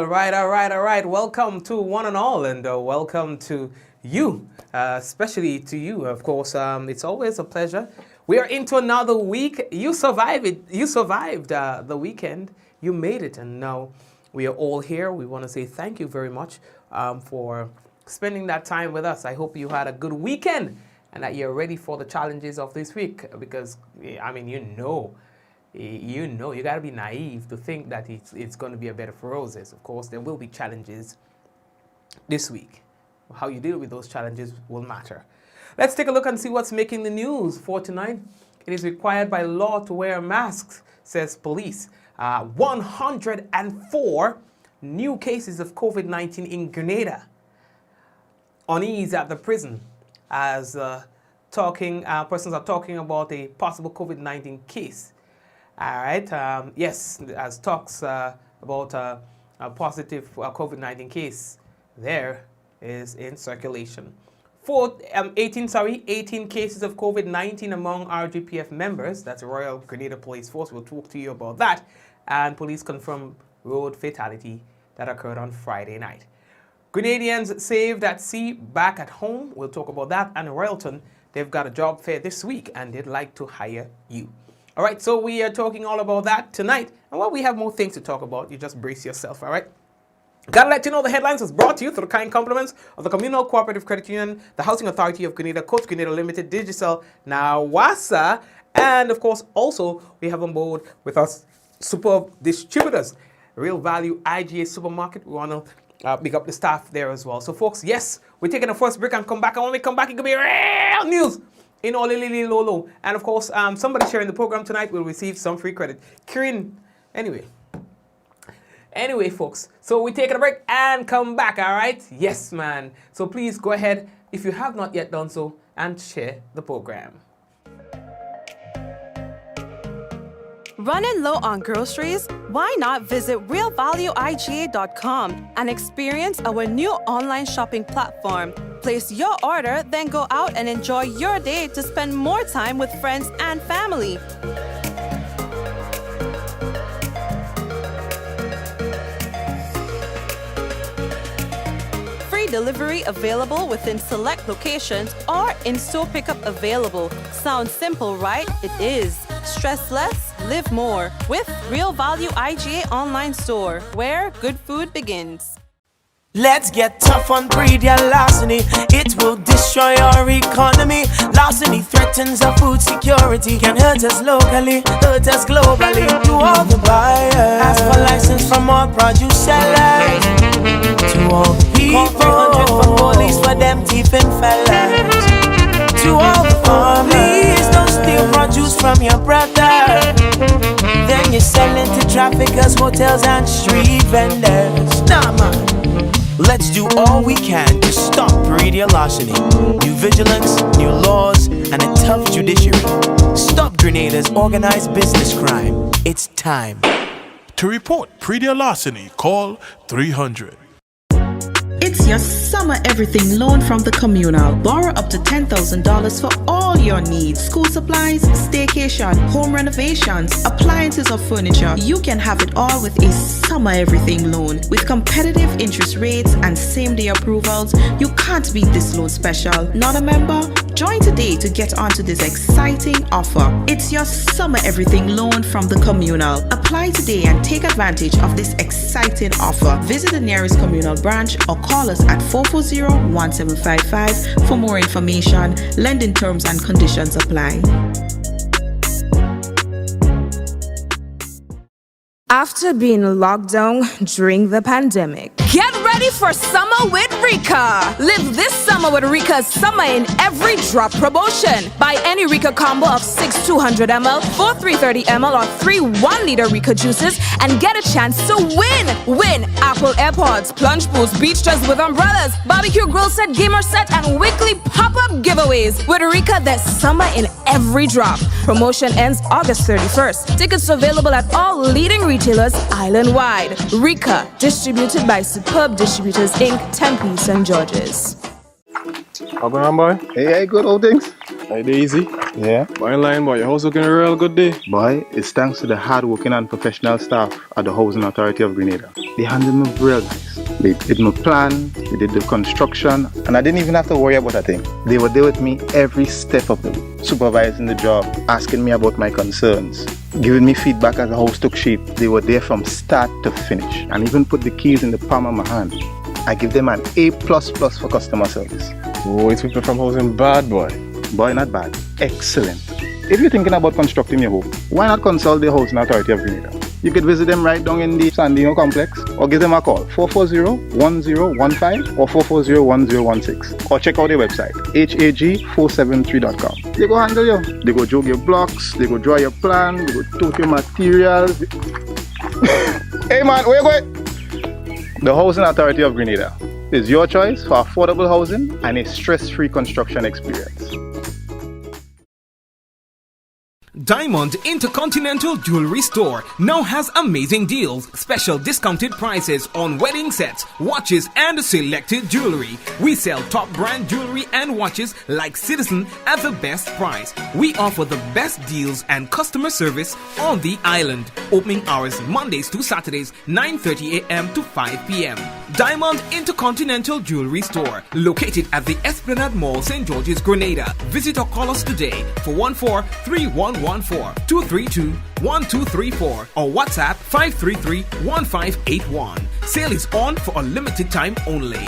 All right. Welcome to one and all, and welcome to you, especially to you, of course. It's always a pleasure. We are into another week. You survived it. You survived the weekend. You made it, and now we are all here. We want to say thank you very much for spending that time with us. I hope you had a good weekend and that you're ready for the challenges of this week, because, I mean, you got to be naive to think that it's going to be a bed of roses. Of course, there will be challenges this week. How you deal with those challenges will matter. Let's take a look and see what's making the news for tonight. It is required by law to wear masks, says police. 104 new cases of COVID-19 in Grenada. Unease at the prison, as persons are talking about a possible COVID-19 case. All right. Yes, as talks about a positive COVID-19 case, there is in circulation. 18 cases of COVID-19 among RGPF members. That's Royal Grenada Police Force. We'll talk to you about that. And police confirm road fatality that occurred on Friday night. Grenadians saved at sea back at home. We'll talk about that. And Royalton, they've got a job fair this week and they'd like to hire you. All right, so we are talking all about that tonight. And while we have more things to talk about, you just brace yourself, all right? Gotta let you know the headlines was brought to you through the kind compliments of the Communal Cooperative Credit Union, the Housing Authority of Grenada, Coach Grenada Limited, Digicel, Nawasa, and of course, also we have on board with us superb distributors, Real Value IGA Supermarket. We want to big up the staff there as well. So folks, yes, we're taking a first break and come back. And when we come back, it could be real news in Olilili Lolo. And of course, somebody sharing the program tonight will receive some free credit. Kirin, Anyway, folks, so we're taking a break and come back, all right? Yes, man. So please go ahead, if you have not yet done so, and share the program. Running low on groceries? Why not visit realvalueiga.com and experience our new online shopping platform? Place your order, then go out and enjoy your day to spend more time with friends and family. Free delivery available within select locations or in-store pickup available. Sounds simple, right? It is. Stress less, live more with Real Value IGA online store, where good food begins. Let's get tough on breed your larceny. It will destroy our economy. Larceny threatens our food security. Can hurt us locally, hurt us globally. To all the buyers, ask for license from all produce sellers. To all the people, call 300 for police for them thieving fellas. To all the farmers, please don't steal produce from your brother. Then you're selling to traffickers, hotels and street vendors. Nah, man. Let's do all we can to stop radio larceny. New vigilance, new laws, and a tough judiciary. Stop Grenada's organized business crime. It's time. To report pre-deal larceny, call 300. It's your summer everything loan from the Communal. Borrow up to $10,000 for all your needs. School supplies, staycation, home renovations, appliances or furniture. You can have it all with a summer everything loan. With competitive interest rates and same-day approvals, you can't beat this loan special. Not a member? Join today to get onto this exciting offer. It's your summer everything loan from the Communal. Apply today and take advantage of this exciting offer. Visit the nearest Communal branch or call us at 440-1755 for more information. Lending terms and conditions apply. After being locked down during the pandemic, get ready for summer with Rika. Live this summer with Rika's Summer in Every Drop promotion. Buy any Rika combo of 6 200ml, 4 330ml, or 3 1-liter Rika juices and get a chance to win. Win Apple AirPods, plunge pools, beach chairs with umbrellas, barbecue grill set, gamer set, and weekly pop-up giveaways. With Rika, there's summer in every drop. Promotion ends August 31st. Tickets available at all leading retailers island-wide. Rika, distributed by Superb Distributors Inc., Tempe, St. George's. How going on, boy? Hey, good old things. Hey, Daisy. Yeah. Boy, in line, boy. Your house looking a real good day. Boy, it's thanks to the hard-working and professional staff at the Housing Authority of Grenada. They handled me real nice. They did my plan, they did the construction, and I didn't even have to worry about a thing. They were there with me every step of the way, supervising the job, asking me about my concerns, giving me feedback as the house took shape. They were there from start to finish, and even put the keys in the palm of my hand. I give them an A++ for customer service. Oh, it's people from housing bad, boy. Boy, not bad. Excellent. If you're thinking about constructing your home, why not consult the Housing Authority of Grenada? You could visit them right down in the Sandino complex, or give them a call, 440-1015 or 440-1016, or check out their website, hag473.com. They go handle you. They go jog your blocks, they go draw your plan, they go tote your materials. Hey man, where you going? The Housing Authority of Grenada is your choice for affordable housing and a stress-free construction experience. Diamond Intercontinental Jewelry Store now has amazing deals, special discounted prices on wedding sets, watches, and selected jewelry. We sell top brand jewelry and watches like Citizen at the best price. We offer the best deals and customer service on the island. Opening hours Mondays to Saturdays, 9:30 a.m. to 5 p.m. Diamond Intercontinental Jewelry Store, located at the Esplanade Mall, St. George's, Grenada. Visit or call us today for 14-3114-232-1234 or WhatsApp 533-1581. Sale is on for a limited time only.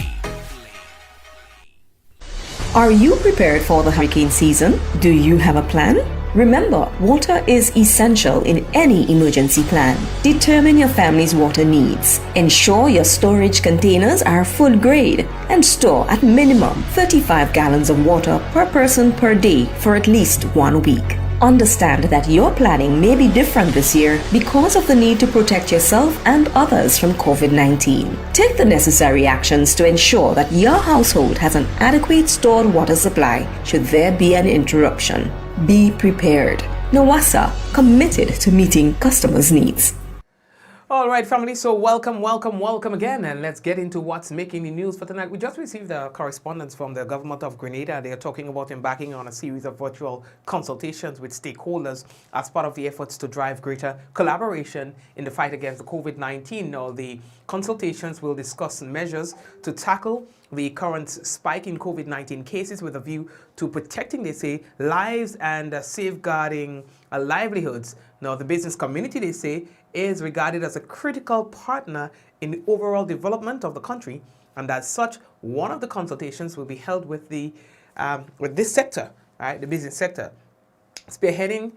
Are you prepared for the hurricane season? Do you have a plan? Remember, water is essential in any emergency plan. Determine your family's water needs. Ensure your storage containers are food grade and store at minimum 35 gallons of water per person per day for at least 1 week. Understand that your planning may be different this year because of the need to protect yourself and others from COVID-19. Take the necessary actions to ensure that your household has an adequate stored water supply should there be an interruption. Be prepared. NOWASA, committed to meeting customers' needs. All right, family, so welcome again, and let's get into what's making the news for tonight. We just received a correspondence from the government of Grenada. They are talking about embarking on a series of virtual consultations with stakeholders as part of the efforts to drive greater collaboration in the fight against the COVID-19. Now, the consultations will discuss measures to tackle the current spike in COVID-19 cases with a view to protecting, they say, lives and safeguarding livelihoods. Now, the business community, they say, is regarded as a critical partner in the overall development of the country, and as such, one of the consultations will be held with with this sector, right, the business sector, spearheaded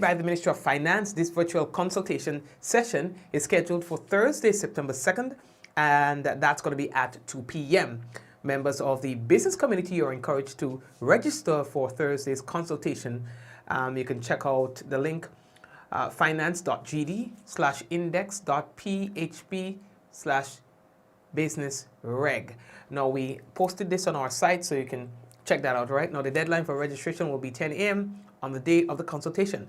by the Ministry of Finance. This virtual consultation session is scheduled for Thursday, September 2nd, and that's going to be at 2 p.m. Members of the business community are encouraged to register for Thursday's consultation. You can check out the link finance.gd/index.php/businessreg. Now, we posted this on our site, so you can check that out, right? Now, the deadline for registration will be 10 a.m. on the day of the consultation.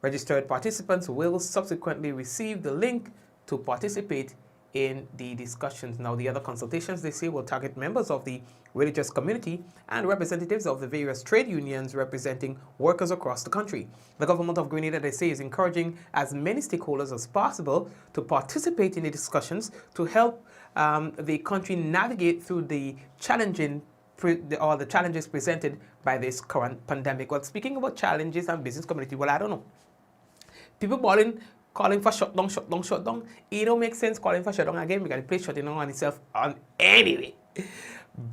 Registered participants will subsequently receive the link to participate in the discussions. Now, the other consultations, they say, will target members of the religious community and representatives of the various trade unions representing workers across the country. The government of Grenada, they say, is encouraging as many stakeholders as possible to participate in the discussions to help the country navigate through the challenges presented by this current pandemic. Well, speaking about challenges and business community, well, I don't know. People calling for shutdown. It don't make sense calling for shutdown again. We got to play shutting down on itself on anyway.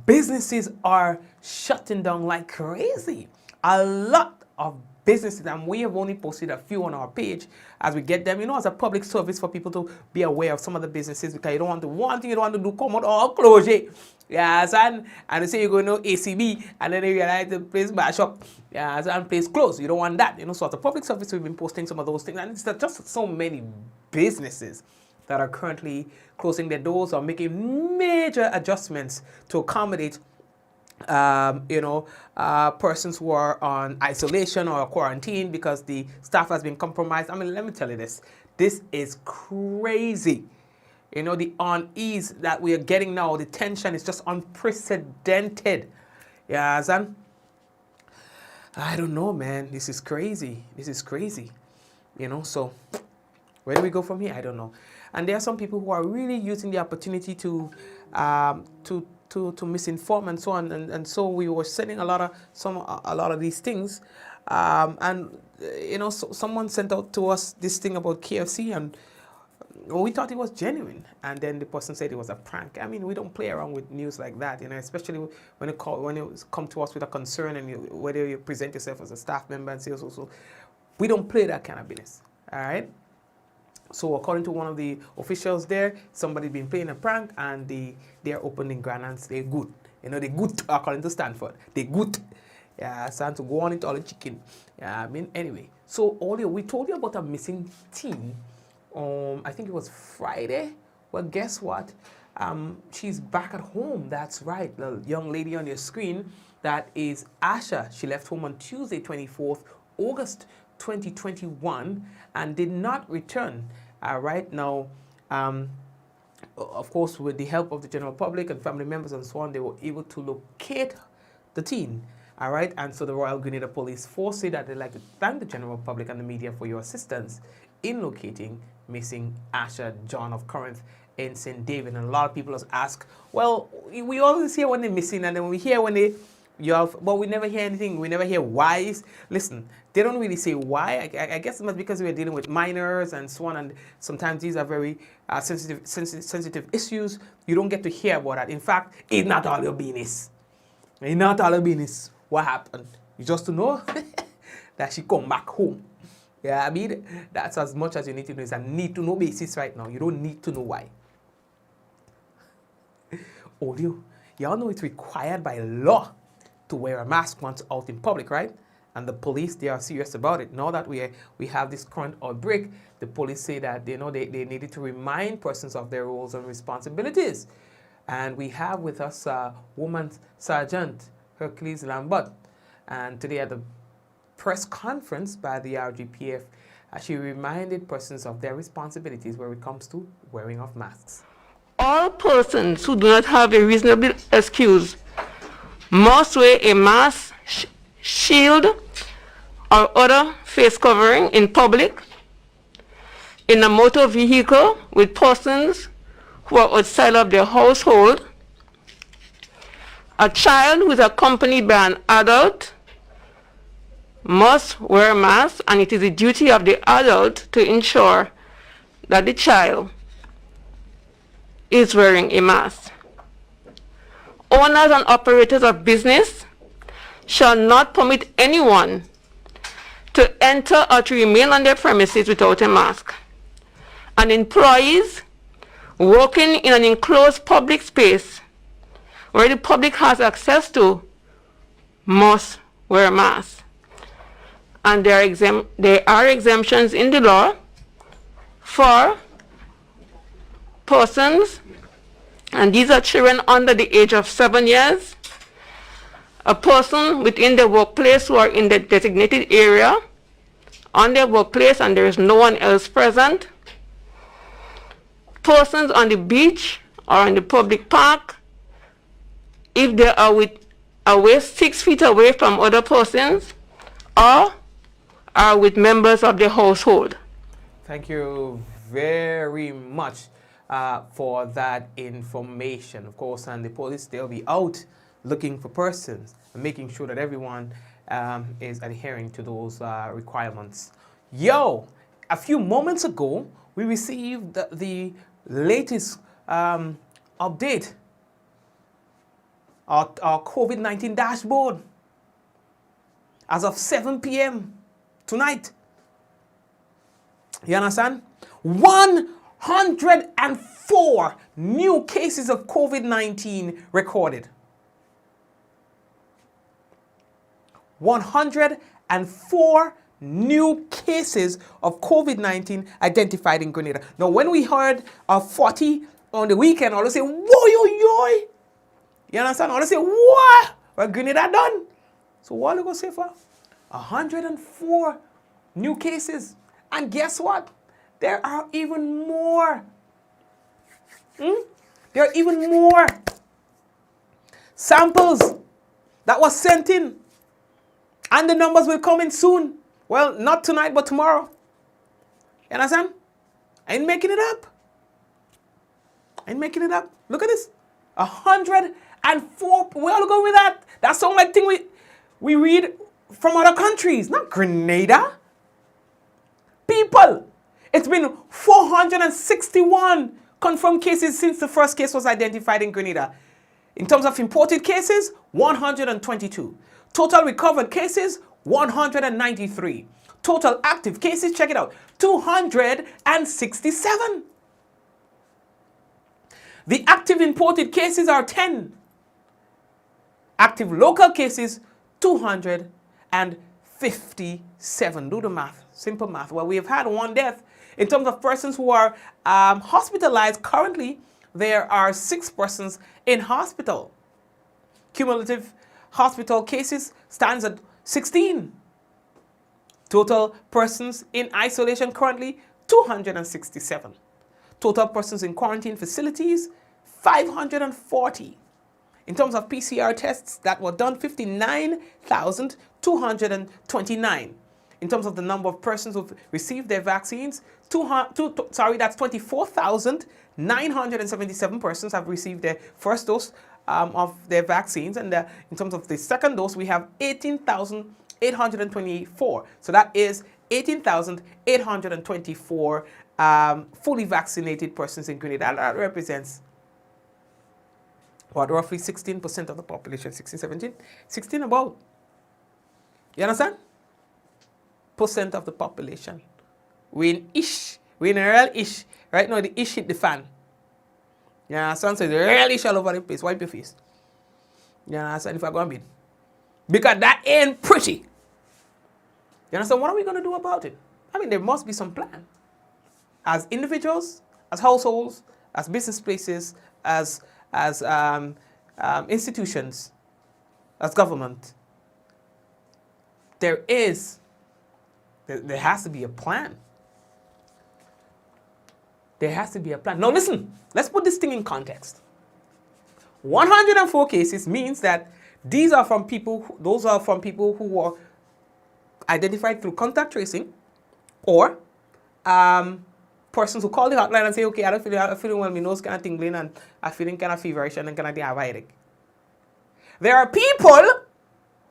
Businesses are shutting down like crazy. A lot of businesses, and we have only posted a few on our page as we get them, as a public service for people to be aware of some of the businesses, because you don't want to, one thing you don't want to do, come out or close it. Yes, and they say you're going to ACB, and then you realize the place bash up. Yes, and place closed. You don't want that. So as a public service, we've been posting some of those things, and it's just so many businesses that are currently closing their doors or making major adjustments to accommodate persons who are on isolation or quarantine because the staff has been compromised. I mean, let me tell you this. This is crazy. The unease that we are getting now, the tension is just unprecedented. Yeah, Zan? I don't know, man. This is crazy. This is crazy. You know, so where do we go from here? I don't know. And there are some people who are really using the opportunity to misinform and so on. And so we were sending a lot of these things. And you know, so someone sent out to us this thing about KFC, and we thought it was genuine, and then the person said it was a prank. I mean, we don't play around with news like that, you know, especially when you come to us with a concern, and whether you present yourself as a staff member and say so. We don't play that kind of business, all right? So according to one of the officials there, somebody been playing a prank, and they're opening Grenadians. They're good, you know. They're good according to Stanford. They're good. Yeah, it's time to go on into all the chicken. Yeah, I mean, anyway. So earlier we told you about a missing teen. I think it was Friday. Well, guess what? She's back at home. That's right. The young lady on your screen, that is Asha. She left home on Tuesday, 24th August 2021, and did not return. Right now, of course, with the help of the general public and family members and so on, they were able to locate the teen. All right, and so the Royal Grenada Police Force say that they'd like to thank the general public and the media for your assistance in locating missing Asha John of Corinth in St. David. And a lot of people have asked, well, we always hear when they're missing, and then we hear when but we never hear anything. We never hear why. Listen, they don't really say why. I guess it's because we're dealing with minors and so on, and sometimes these are very sensitive issues. You don't get to hear about that. In fact, it's not all your business. It's not all your business. What happened? You just to know that she come back home. Yeah, I mean, that's as much as you need to know. It's a need to know basis right now. You don't need to know why. Audio. Y'all know it's required by law to wear a mask once out in public, right? And the police, they are serious about it. Now that we have this current outbreak, the police say that they needed to remind persons of their roles and responsibilities. And we have with us Woman Sergeant Hercules Lambert. And today at the press conference by the RGPF, she reminded persons of their responsibilities when it comes to wearing of masks. All persons who do not have a reasonable excuse must wear a mask, shield, or other face covering in public, in a motor vehicle with persons who are outside of their household. A child who is accompanied by an adult must wear a mask, and it is the duty of the adult to ensure that the child is wearing a mask. Owners and operators of business shall not permit anyone to enter or to remain on their premises without a mask. And employees working in an enclosed public space where the public has access to must wear a mask. And there are exemptions in the law for persons, and these are children under the age of 7 years, a person within the workplace who are in the designated area on their workplace and there is no one else present, persons on the beach or in the public park, if they are away 6 feet away from other persons, or are with members of the household. Thank you very much for that information. Of course, and the police, they'll be out looking for persons and making sure that everyone is adhering to those requirements. Yo, a few moments ago, we received the latest update, our COVID-19 dashboard. As of 7 p.m. tonight. You understand? 104 new cases of COVID-19 recorded. 104 new cases of COVID-19 identified in Grenada. Now, when we heard of 40 on the weekend, all say, whoa, yo, yo. You understand? All say, what? Well, Grenada done. So what are we going to say for? 104 new cases. And guess what? There are even more. There are even more samples that was sent in. And the numbers will come in soon. Well, not tonight, but tomorrow. You understand? I ain't making it up. I ain't making it up. Look at this. 104. Where are we going with that? That sounds like thing we read from other countries. Not Grenada. People. It's been 461 confirmed cases since the first case was identified in Grenada. In terms of imported cases, 122. Total recovered cases, 193. Total active cases, check it out, 267. The active imported cases are 10. Active local cases, 257. Do the math, simple math. Well, we have had one death. In terms of persons who are hospitalized, currently there are 6 persons in hospital. Cumulative hospital cases stands at 16. Total persons in isolation currently, 267. Total persons in quarantine facilities, 540. In terms of PCR tests that were done, 59,229. In terms of the number of persons who've received their vaccines, that's 24,977 persons have received their first dose of their vaccines. And in terms of the second dose, we have 18,824. So that is 18,824 fully vaccinated persons in Grenada. That represents what, roughly 16% of the population, 16, 17, 16 about. You understand? Percent of the population. We in a real ish. Right now the ish hit the fan. You understand? So it's really all over the place. Wipe your face. You understand? If I go and bid. Because that ain't pretty. You understand? What are we going to do about it? I mean, there must be some plan. As individuals, as households, as business places, as institutions, as government. There has to be a plan. There has to be a plan. Now listen, let's put this thing in context. 104 cases means that those are from people who were identified through contact tracing, or persons who call the hotline and say, okay, I'm feeling well, my nose kind of tingling, and I'm feeling kind of feverish, and kind of have a headache. There are people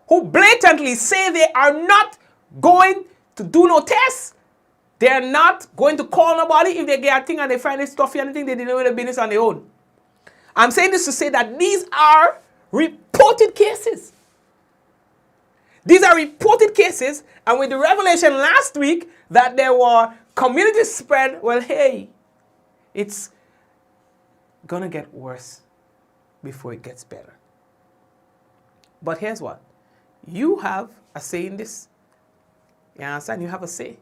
who blatantly say they are not going to do no tests. They're not going to call nobody if they get a thing and they find it stuffy and anything, they deal with the business on their own. I'm saying this to say that these are reported cases. These are reported cases, and with the revelation last week that there were community spread, well, hey, it's gonna get worse before it gets better. But here's what. You have a say in this. You understand? You have a say.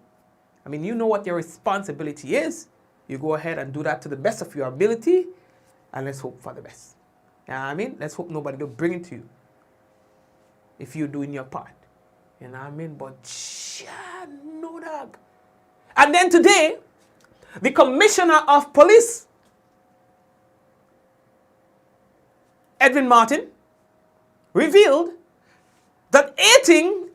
I mean, you know what your responsibility is. You go ahead and do that to the best of your ability, and let's hope for the best. You know what I mean? Let's hope nobody will bring it to you if you're doing your part. You know what I mean? But, no dog. And then today, the Commissioner of Police, Edwin Martin, revealed that 18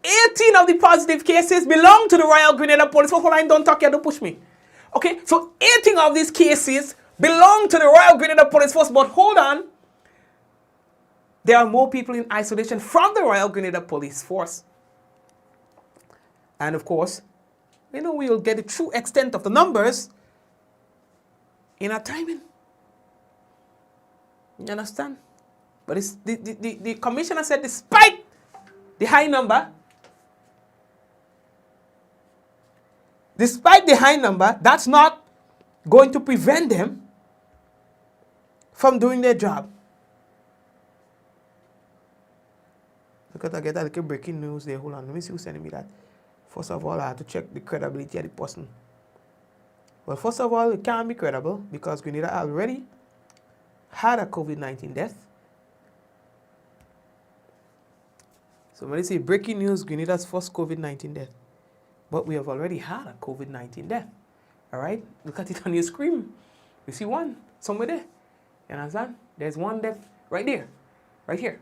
of the positive cases belong to the Royal Grenada Police Force. Hold on, don't talk here, don't push me. Okay, so 18 of these cases belong to the Royal Grenada Police Force, but hold on. There are more people in isolation from the Royal Grenada Police Force. And of course, you know, we'll get the true extent of the numbers in our timing. You understand? But it's, the commissioner said despite the high number, that's not going to prevent them from doing their job. Look at I get that little breaking news there. Hold on, let me see who's sending me that. First of all, I have to check the credibility of the person. Well, first of all, it can't be credible because Grenada already had a COVID-19 death. So when they say breaking news, Grenada's first COVID-19 death. But we have already had a COVID-19 death. All right? Look at it on your screen. You see one somewhere there. You understand? There's one death right there. Right here.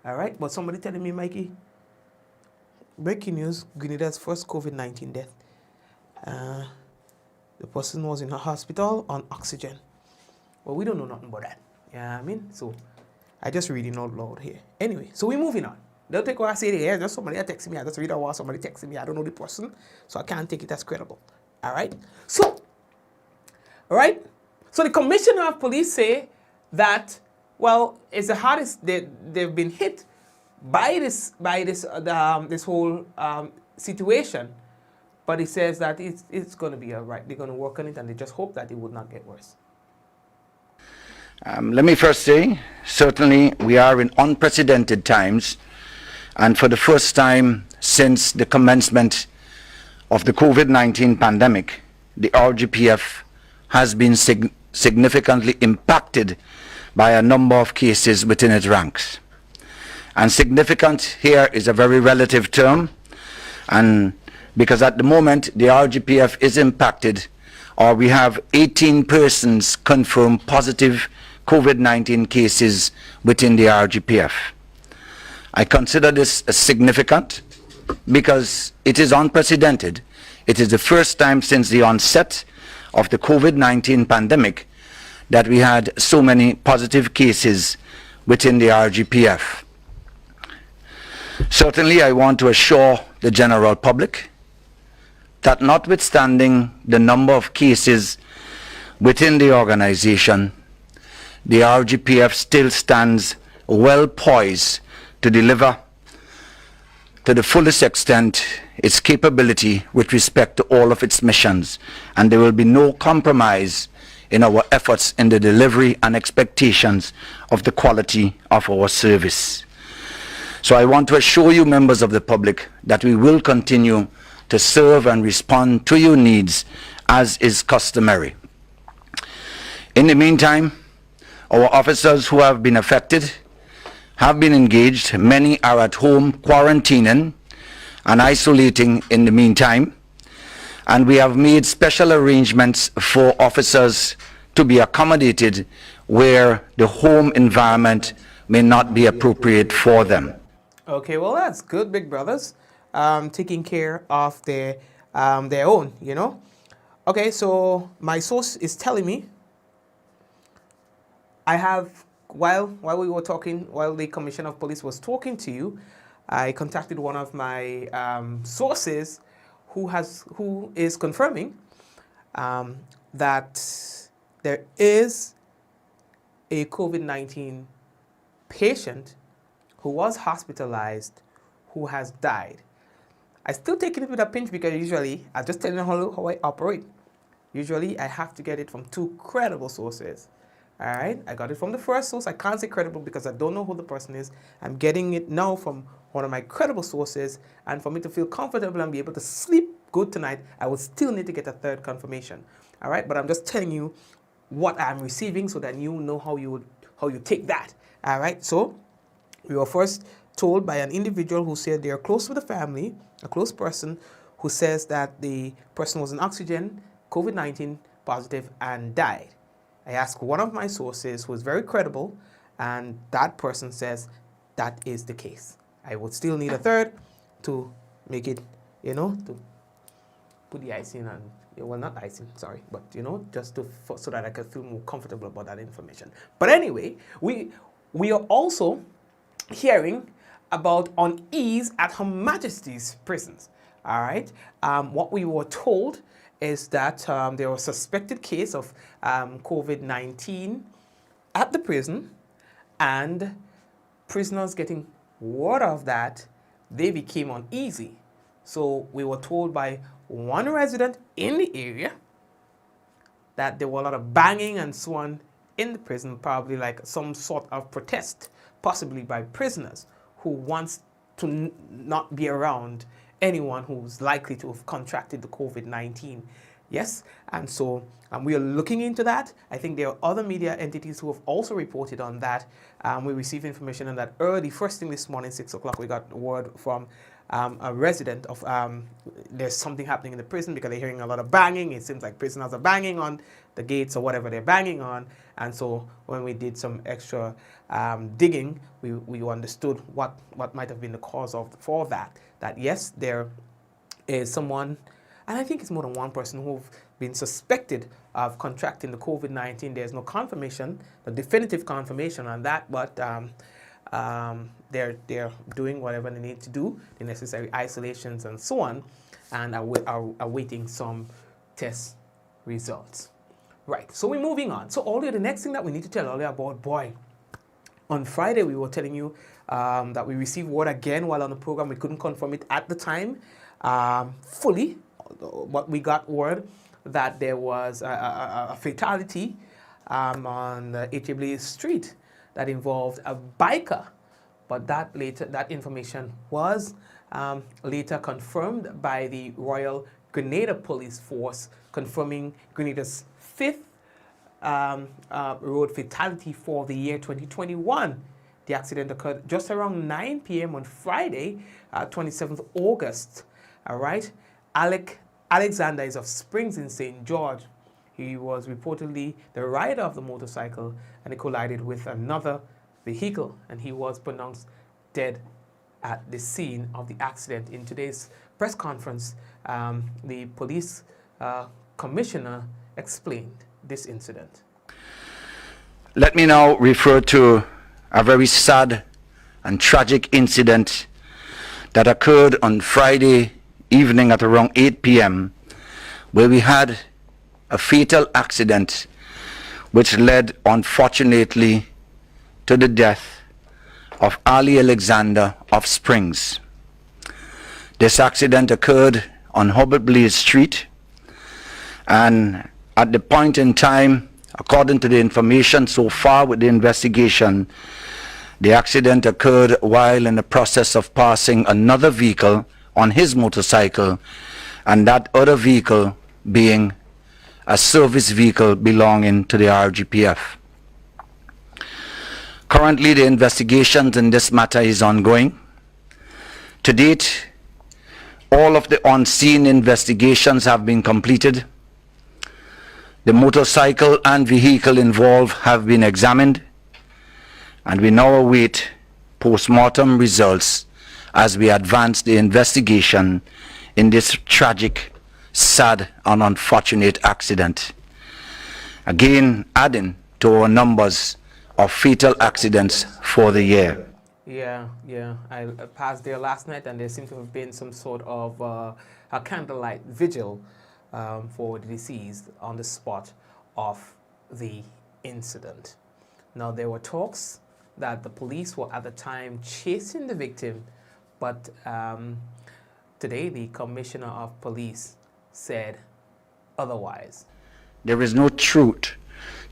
All right? But somebody telling me, Mikey, breaking news, Grenada's first COVID-19 death. The person was in a hospital on oxygen. Well, we don't know nothing about that. Yeah, I mean, so I just reading out loud here. Anyway, so we're moving on. Don't take what I say there. Just somebody texting me. I just read out what somebody texting me. I don't know the person, so I can't take it as credible. All right. So the commissioner of police say that, well, it's the hardest they've been hit by this whole situation, but he says that it's going to be all right. They're going to work on it, and they just hope that it would not get worse. Let me first say, certainly we are in unprecedented times, and for the first time since the commencement of the COVID-19 pandemic, the RGPF has been significantly impacted by a number of cases within its ranks. And significant here is a very relative term, and because at the moment the RGPF is impacted, or we have 18 persons confirmed positive COVID-19 cases within the RGPF. I consider this as significant because it is unprecedented. It is the first time since the onset of the COVID-19 pandemic that we had so many positive cases within the RGPF. Certainly, I want to assure the general public that notwithstanding the number of cases within the organization, the RGPF still stands well poised to deliver to the fullest extent its capability with respect to all of its missions, and there will be no compromise in our efforts in the delivery and expectations of the quality of our service. So I want to assure you, members of the public, that we will continue to serve and respond to your needs as is customary. In the meantime, our officers who have been affected have been engaged. Many are at home quarantining and isolating in the meantime, and we have made special arrangements for officers to be accommodated where the home environment may not be appropriate for them. Okay, well, that's good, big brothers, taking care of their own, you know. Okay, so my source is telling me I have, while we were talking, while the Commissioner of Police was talking to you, I contacted one of my sources who is confirming that there is a COVID-19 patient who was hospitalized who has died. I still take it with a pinch because usually, I'm just telling you how I operate. Usually, I have to get it from two credible sources. All right, I got it from the first source. I can't say credible because I don't know who the person is. I'm getting it now from one of my credible sources, and for me to feel comfortable and be able to sleep good tonight, I would still need to get a third confirmation. All right, but I'm just telling you what I'm receiving so that you know how you take that. All right, so we were first told by an individual who said they are close with the family, a close person, who says that the person was on oxygen, COVID-19 positive, and died. I asked one of my sources who is very credible, and that person says that is the case. I would still need a third to make it, you know, to put the icing on, well, not icing, sorry, but, you know, just to, so that I can feel more comfortable about that information. But anyway, we are also hearing about Unease at Her Majesty's prisons. All right, what we were told is that there was a suspected case of COVID-19 at the prison, and prisoners getting word of that, they became uneasy. So we were told by one resident in the area that there were a lot of banging and so on in the prison, probably like some sort of protest, possibly by prisoners who wants to not be around anyone who's likely to have contracted the COVID-19. Yes, and so we are looking into that. I think there are other media entities who have also reported on that. We received information on that early, first thing this morning, 6 o'clock, we got word from a resident of, there's something happening in the prison because they're hearing a lot of banging. It seems like prisoners are banging on the gates or whatever they're banging on. And so when we did some extra digging, we understood what might have been the cause for that. That yes, there is someone, and I think it's more than one person who've been suspected of contracting the COVID-19. There's no confirmation, no definitive confirmation on that, but they're doing whatever they need to do, the necessary isolations and so on, and are awaiting some test results. Right, so we're moving on. So Ollie, the next thing that we need to tell Ollie about, boy, on Friday we were telling you that we received word again while on the program. We couldn't confirm it at the time fully, but we got word that there was a fatality on H.A. Street that involved a biker, but that information was later confirmed by the Royal Grenada Police Force, confirming Grenada's 5th road fatality for the year 2021. The accident occurred just around 9 p.m. on Friday, 27th August. All right, Alexander is of Springs in St. George. He was reportedly the rider of the motorcycle, and he collided with another vehicle, and he was pronounced dead at the scene of the accident. In today's press conference, the police commissioner explained this incident. Let me now refer to a very sad and tragic incident that occurred on Friday evening at around 8 p.m. where we had a fatal accident which led, unfortunately, to the death of Ali Alexander of Springs. This accident occurred on Hubert Blaze Street, and at the point in time, according to the information so far with the investigation, the accident occurred while in the process of passing another vehicle on his motorcycle, and that other vehicle being a service vehicle belonging to the RGPF. Currently, the investigations in this matter is ongoing. To date, all of the on-scene investigations have been completed. The motorcycle and vehicle involved have been examined, and we now await post-mortem results as we advance the investigation in this tragic, sad, and unfortunate accident. Again, adding to our numbers of fatal accidents for the year. Yeah. I passed there last night, and there seemed to have been some sort of a candlelight vigil for the deceased on the spot of the incident. Now, there were talks that the police were at the time chasing the victim, but today the Commissioner of Police said otherwise. There is no truth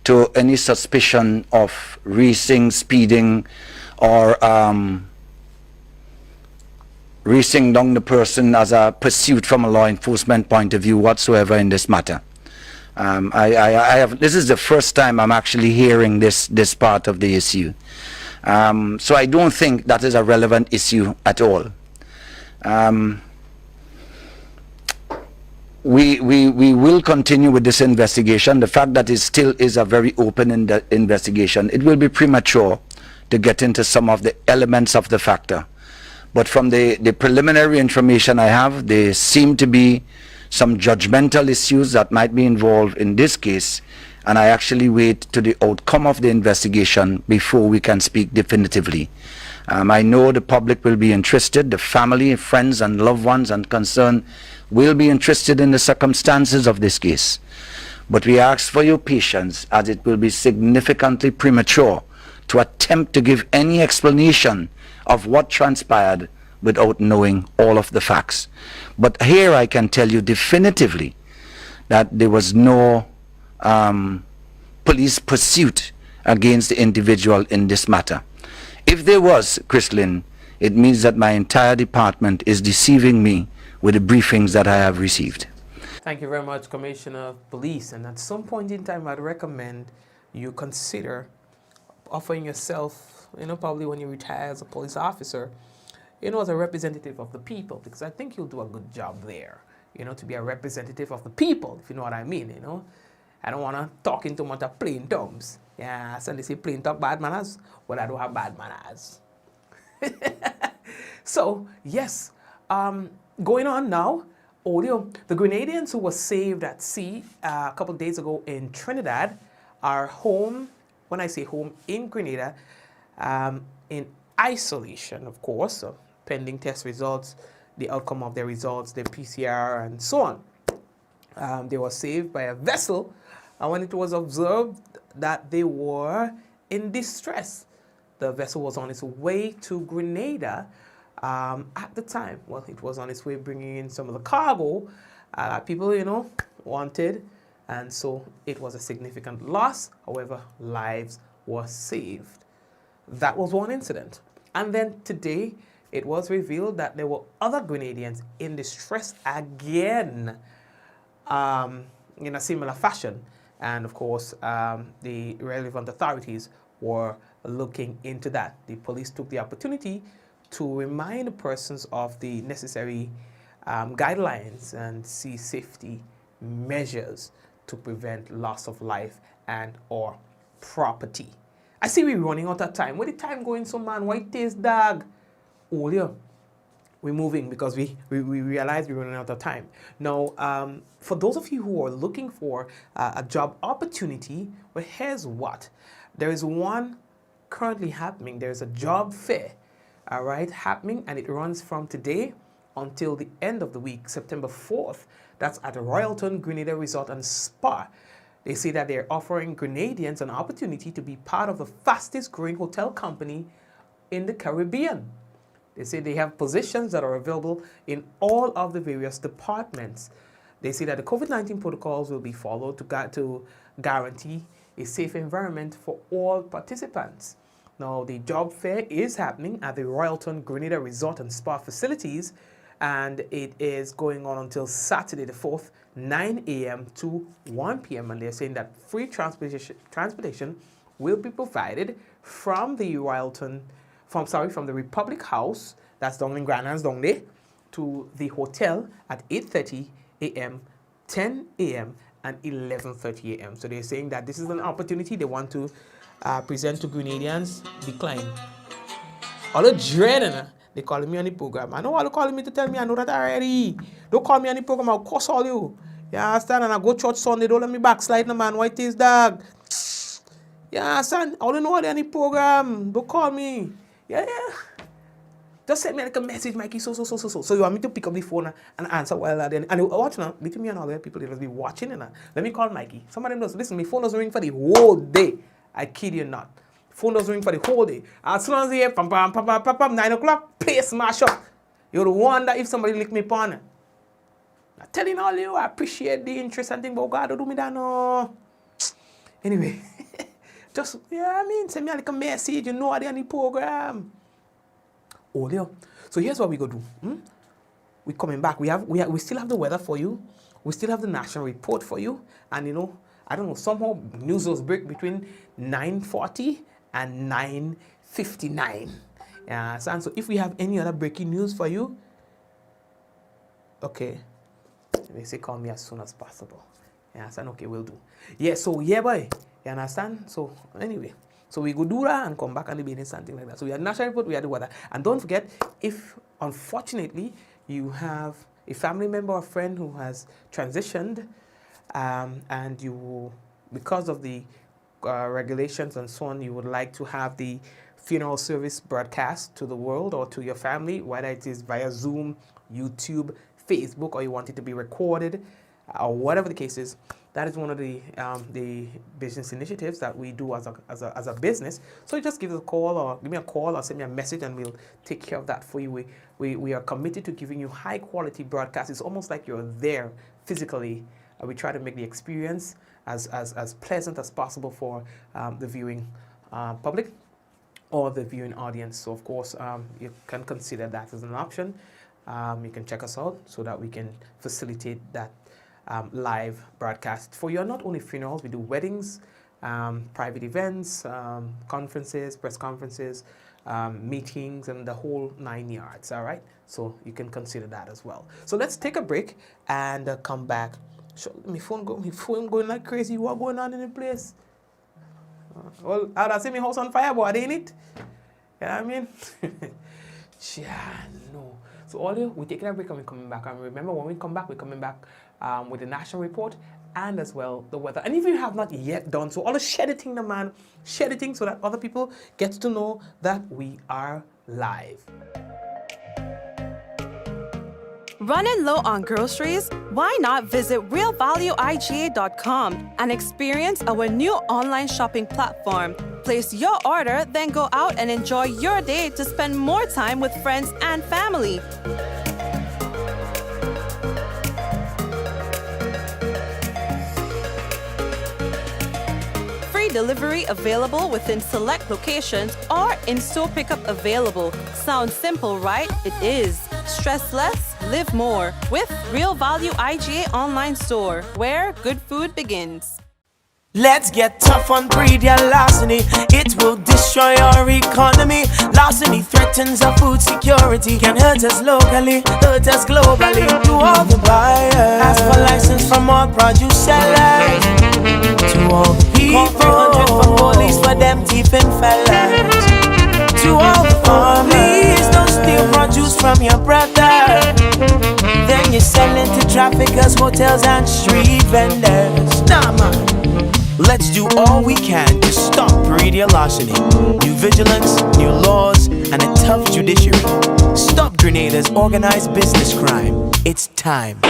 to any suspicion of racing, speeding, or racing down the person as a pursuit from a law enforcement point of view whatsoever in this matter. This is the first time I'm actually hearing this part of the issue. So I don't think that is a relevant issue at all. We will continue with this investigation. The fact that it still is a very open investigation, it will be premature to get into some of the elements of the factor. But from the preliminary information I have, there seem to be some judgmental issues that might be involved in this case, and I actually wait to the outcome of the investigation before we can speak definitively. I know the public will be interested, the family, friends, and loved ones and concerned will be interested in the circumstances of this case. But we ask for your patience, as it will be significantly premature to attempt to give any explanation of what transpired without knowing all of the facts. But here I can tell you definitively that there was no police pursuit against the individual in this matter. If there was, Chrislyn, it means that my entire department is deceiving me with the briefings that I have received. Thank you very much, Commissioner of Police. And at some point in time, I'd recommend you consider offering yourself, probably when you retire as a police officer, as a representative of the people, because I think you'll do a good job there, to be a representative of the people, if you know what I mean, I don't want to talk in too much of plain terms. Yeah, so they say plain talk bad manners. Well, I don't have bad manners. So, yes, going on now, the Grenadians who were saved at sea a couple of days ago in Trinidad are home, when I say home, in Grenada, in isolation, of course, so pending test results, the outcome of their results, their PCR, and so on. They were saved by a vessel, and when it was observed that they were in distress, the vessel was on its way to Grenada at the time. Well, it was on its way bringing in some of the cargo that people, wanted, and so it was a significant loss. However, lives were saved. That was one incident. And then today, it was revealed that there were other Grenadians in distress again in a similar fashion. And of course, the relevant authorities were looking into that. The police took the opportunity to remind the persons of the necessary guidelines and sea safety measures to prevent loss of life and or property. I see we're running out of time. Where the time going so, man? Why it is, dog? Oh, yeah. We're moving because we realize we're running out of time. Now, for those of you who are looking for a job opportunity, well, here's what. There is one currently happening. There's a job fair, all right, happening, and it runs from today until the end of the week, September 4th. That's at the Royalton Grenada Resort and Spa. They say that they're offering Grenadians an opportunity to be part of the fastest growing hotel company in the Caribbean. They say they have positions that are available in all of the various departments. They say that the COVID-19 protocols will be followed to guarantee a safe environment for all participants. Now, the job fair is happening at the Royalton Grenada Resort and Spa facilities, and it is going on until Saturday the 4th, 9 a.m. to 1 p.m. And they're saying that free transportation will be provided from the from the Republic House, that's down in Grenada, down there, to the hotel at 8:30 a.m., 10 a.m., and 11:30 a.m. So they're saying that this is an opportunity they want to present to Grenadians. Decline. All the dread, they calling me on the program. I know all calling me to tell me I know that already. Don't call me on the program, I'll cuss all you. You understand? And I go church Sunday, don't let me backslide, no man. Why it is, dog? You understand? I don't know all on the program. Don't call me. Yeah. Just send me like a message, Mikey, so. So you want me to pick up the phone and answer while then. And watch now, between me and all the people, they must be watching and let me call Mikey. Some of them does. Listen, my phone doesn't ring for the whole day. I kid you not. Phone doesn't ring for the whole day. As soon as they hear, 9 o'clock, place smash up. You're the one that if somebody lick me upon. I'm telling all you, I appreciate the interest and thing, but God, don't do me that, no. Anyway, just, send me like a message, you know what they on the program. Oh, yeah. So here's what we go do. We're coming back. We still have the weather for you. We still have the national report for you. And, I don't know, somehow news was break between 9:40 and 9:59. So if we have any other breaking news for you, okay, they say call me as soon as possible. Okay, we'll do. Boy, you understand? So anyway, so we go do that and come back and be something like that. So we had national report, we had the weather. And don't forget, if unfortunately you have a family member or friend who has transitioned, and you, because of the regulations and so on, you would like to have the funeral service broadcast to the world or to your family, whether it is via Zoom, YouTube, Facebook, or you want it to be recorded, or whatever the case is, that is one of the business initiatives that we do as a business. So you just give me a call or send me a message, and we'll take care of that for you. We are committed to giving you high quality broadcasts. It's almost like you're there physically. We try to make the experience as pleasant as possible for the viewing public or the viewing audience. So, of course, you can consider that as an option. You can check us out so that we can facilitate that live broadcast for you. Not only funerals, we do weddings, private events, conferences, press conferences, meetings, and the whole 9 yards, all right? So you can consider that as well. So let's take a break and come back. My phone going like crazy. What going on in the place? Well, I'd say my house on fire, but ain't it? You know what I mean? Yeah, no. So all you, we're taking a break and we're coming back. And remember, when we come back, we're coming back with the national report and as well the weather. And if you have not yet done so, all share the thing, man. Share the thing so that other people get to know that we are live. Running low on groceries? Why not visit realvalueiga.com and experience our new online shopping platform? Place your order, then go out and enjoy your day to spend more time with friends and family. Free delivery available within select locations or in-store pickup available. Sounds simple, right? It is. Stress less, live more with Real Value IGA online store, where good food begins. Let's get tough on breed your larceny. It will destroy our economy. Larceny threatens our food security. Can hurt us locally, hurt us globally. To all the buyers, ask for license from all produce sellers. To all the people, 300 for police for them thieving fellas. To all the farmers, don't steal produce from your brother. Then you're selling to traffickers, hotels and street vendors. Nah, man. Let's do all we can to stop breeding larceny. New vigilance, new laws, and a tough judiciary. Stop Grenada's organized business crime. It's time.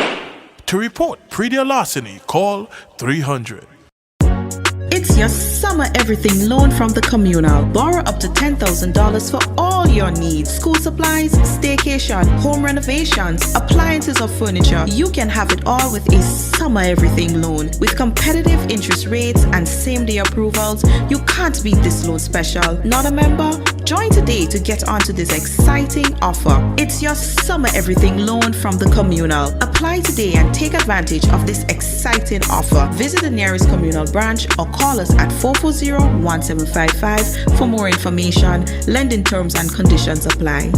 To report pre-deal larceny, call 300. It's your summer everything loan from the communal. Borrow up to $10,000 for all your needs. School supplies, staycation, home renovations, appliances or furniture. You can have it all with a summer everything loan. With competitive interest rates and same-day approvals, you can't beat this loan special. Not a member? Join today to get onto this exciting offer. It's your summer everything loan from the communal. Apply today and take advantage of this exciting offer. Visit the nearest communal branch or call us at 440-1755 for more information. Lending terms and conditions apply.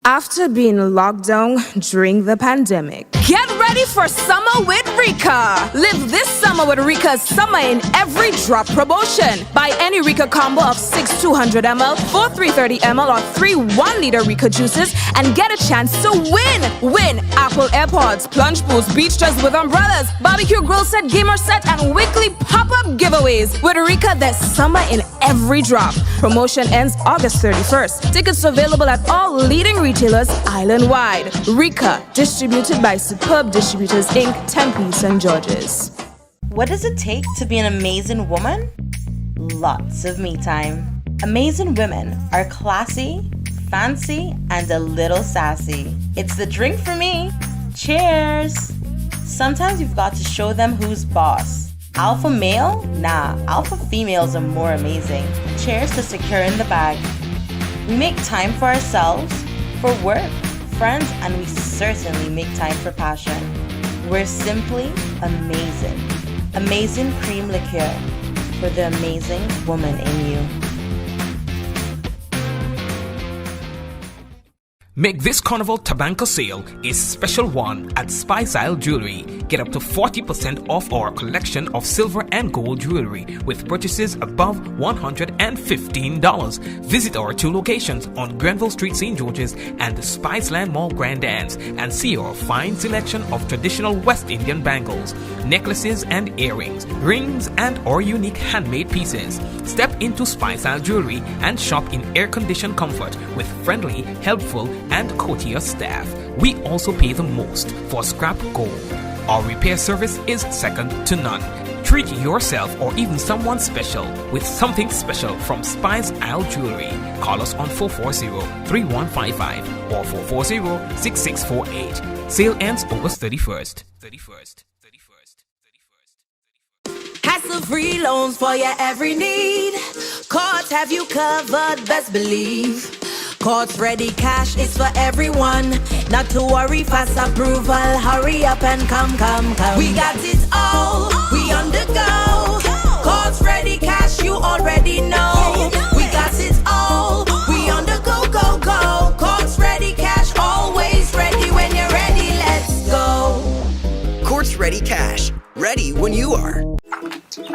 After being locked down during the pandemic, get ready for summer with Rika. Live this summer with Rika's Summer in Every Drop promotion. Buy any Rika combo of 6 200ml, 4 330ml, or 3 1-liter Rika juices and get a chance to win. Win Apple AirPods, plunge pools, beach dress with umbrellas, barbecue grill set, gamer set, and weekly pop-up giveaways. With Rika, there's summer in every drop. Promotion ends August 31st. Tickets available at all leading retailers island-wide. Rika, distributed by Superb Distributors Inc., Tempe, St. George's. What does it take to be an amazing woman? Lots of me time. Amazing women are classy, fancy, and a little sassy. It's the drink for me. Cheers! Sometimes you've got to show them who's boss. Alpha male? Nah, alpha females are more amazing. Cheers to securing the bag. We make time for ourselves, for work, friends, and we certainly make time for passion. We're simply amazing. Amazing cream liqueur for the amazing woman in you. Make this Carnival Tabanco sale a special one at Spice Isle Jewelry. Get up to 40% off our collection of silver and gold jewelry with purchases above $115. Visit our 2 locations on Grenville Street, St. George's and the Spiceland Mall Grandans and see our fine selection of traditional West Indian bangles, necklaces and earrings, rings and our unique handmade pieces. Step into Spice Isle Jewelry and shop in air-conditioned comfort with friendly, helpful and courteous staff. We also pay the most for scrap gold. Our repair service is second to none. Treat yourself or even someone special with something special from Spice Isle Jewelry. Call us on 440-3155 or 440-6648. Sale ends August 31st. Hassle-free loans for your every need. Cards have you covered, best believe. Courts ready, cash is for everyone. Not to worry, fast approval. Hurry up and come. We got it all, we on the go. Courts ready, cash, you already know. We got it all, we on the go. Courts ready, cash, always ready. When you're ready, let's go. Courts ready, cash, ready when you are.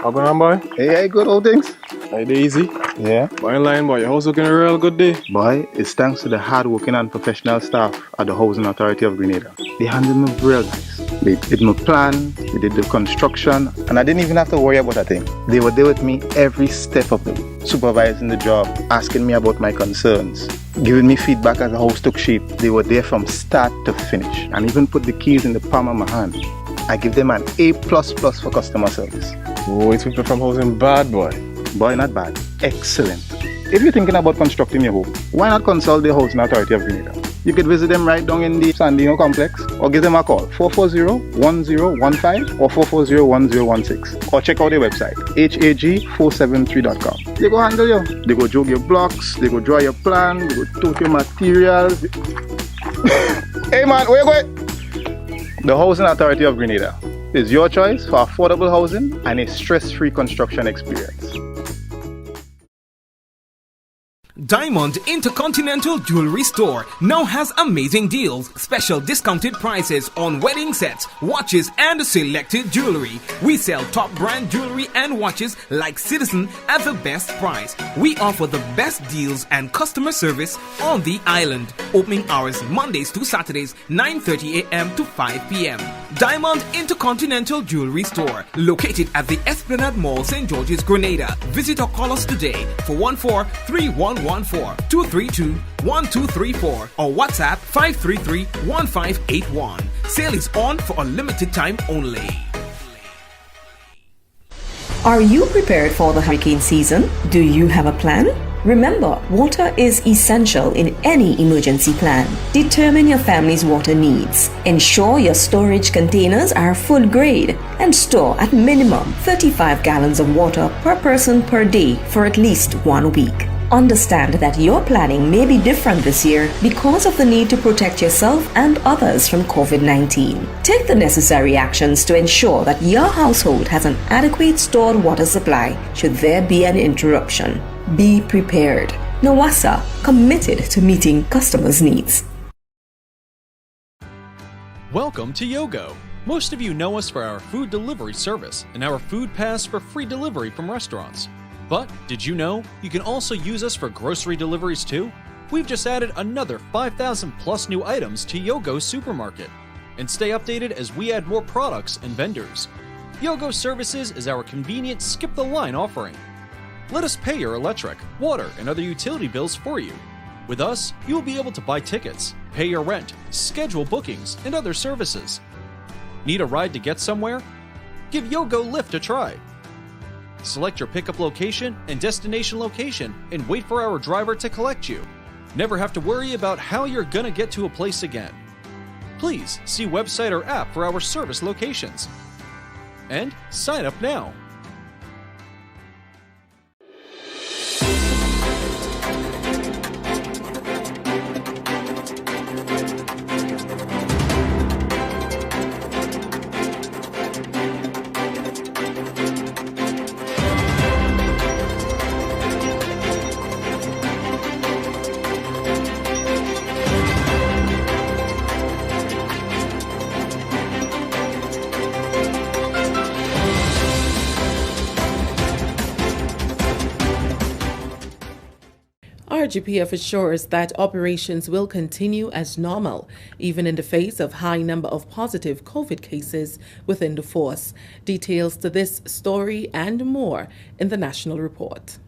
How going on, boy? Hey, good old things. Hey, easy. Yeah. Boy, in line, boy. Your house looking a real good day. Boy, it's thanks to the hard-working and professional staff at the Housing Authority of Grenada. They handled me real nice. They did my plan, they did the construction, and I didn't even have to worry about a thing. They were there with me every step of the way, supervising the job, asking me about my concerns, giving me feedback as the house took shape. They were there from start to finish, and even put the keys in the palm of my hand. I give them an A++ for customer service. Oh, it's people from housing bad, boy. Boy, not bad. Excellent. If you're thinking about constructing your home, why not consult the Housing Authority of Grenada? You could visit them right down in the Sandino complex, or give them a call, 440-1015 or 440-1016, or check out their website, hag473.com. They go handle you. They go jog your blocks, they go draw your plan, they go tote your materials. Hey man, where you going? The Housing Authority of Grenada is your choice for affordable housing and a stress-free construction experience. Diamond Intercontinental Jewelry Store now has amazing deals, special discounted prices on wedding sets, watches, and selected jewelry. We sell top brand jewelry and watches like Citizen at the best price. We offer the best deals and customer service on the island. Opening hours Mondays to Saturdays, 9:30 a.m. to 5 p.m. Diamond Intercontinental Jewelry Store, located at the Esplanade Mall, St. George's, Grenada. Visit or call us today for 14-3114-232-1234 or WhatsApp 533-1581. Sale is on for a limited time only. Are you prepared for the hurricane season? Do you have a plan? Remember, water is essential in any emergency plan. Determine your family's water needs. Ensure your storage containers are food grade and store at minimum 35 gallons of water per person per day for at least 1 week. Understand that your planning may be different this year because of the need to protect yourself and others from COVID-19. Take the necessary actions to ensure that your household has an adequate stored water supply should there be an interruption. Be prepared. NOWASA, committed to meeting customers' needs. Welcome to Yogo. Most of you know us for our food delivery service and our food pass for free delivery from restaurants. But did you know you can also use us for grocery deliveries too? We've just added another 5,000 plus new items to Yogo's supermarket. And stay updated as we add more products and vendors. Yogo Services is our convenient skip the line offering. Let us pay your electric, water, and other utility bills for you. With us, you will be able to buy tickets, pay your rent, schedule bookings, and other services. Need a ride to get somewhere? Give Yogo Lyft a try. Select your pickup location and destination location and wait for our driver to collect you. Never have to worry about how you're gonna get to a place again. Please see website or app for our service locations. And sign up now. RGPF assures that operations will continue as normal, even in the face of high number of positive COVID cases within the force. Details to this story and more in the National Report.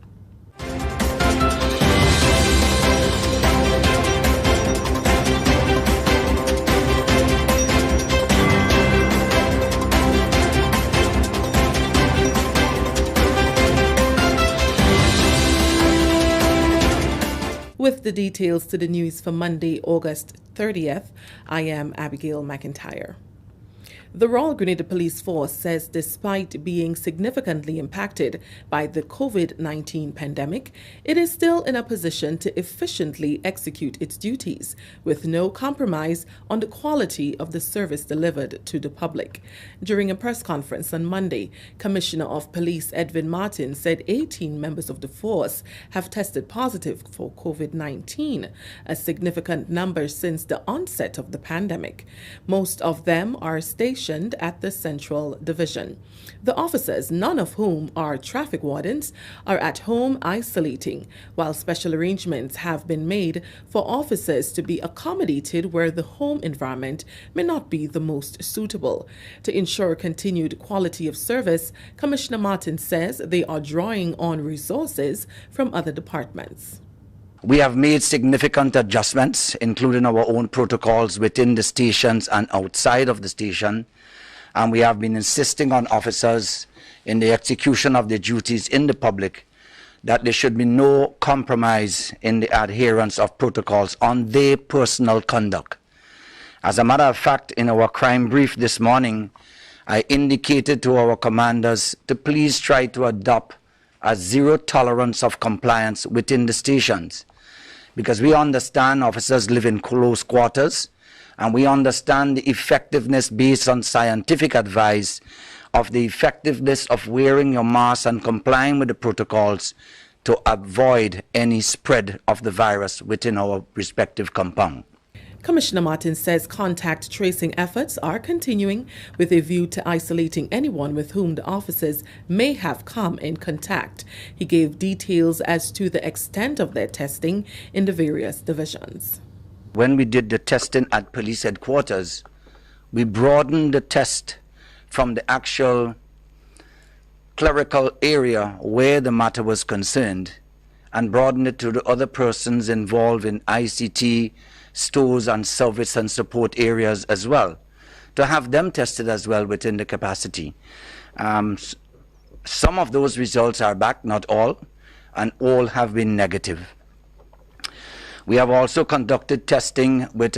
With the details to the news for Monday, August 30th, I am Abigail McIntyre. The Royal Grenada Police Force says despite being significantly impacted by the COVID-19 pandemic, it is still in a position to efficiently execute its duties with no compromise on the quality of the service delivered to the public. During a press conference on Monday, Commissioner of Police Edwin Martin said 18 members of the force have tested positive for COVID-19, a significant number since the onset of the pandemic. Most of them are stationed at the Central Division. The officers, none of whom are traffic wardens, are at home isolating, while special arrangements have been made for officers to be accommodated where the home environment may not be the most suitable. To ensure continued quality of service, Commissioner Martin says they are drawing on resources from other departments. We have made significant adjustments, including our own protocols within the stations and outside of the station, and we have been insisting on officers in the execution of their duties in the public that there should be no compromise in the adherence of protocols on their personal conduct. As a matter of fact, in our crime brief this morning, I indicated to our commanders to please try to adopt a zero tolerance of compliance within the stations, because we understand officers live in close quarters, and we understand the effectiveness based on scientific advice of the effectiveness of wearing your mask and complying with the protocols to avoid any spread of the virus within our respective compound. Commissioner Martin says contact tracing efforts are continuing with a view to isolating anyone with whom the officers may have come in contact. He gave details as to the extent of their testing in the various divisions. When we did the testing at police headquarters, we broadened the test from the actual clerical area where the matter was concerned and broadened it to the other persons involved in ICT, stores and service and support areas as well, to have them tested as well within the capacity. Some of those results are back, not all, and all have been negative. We have also conducted testing with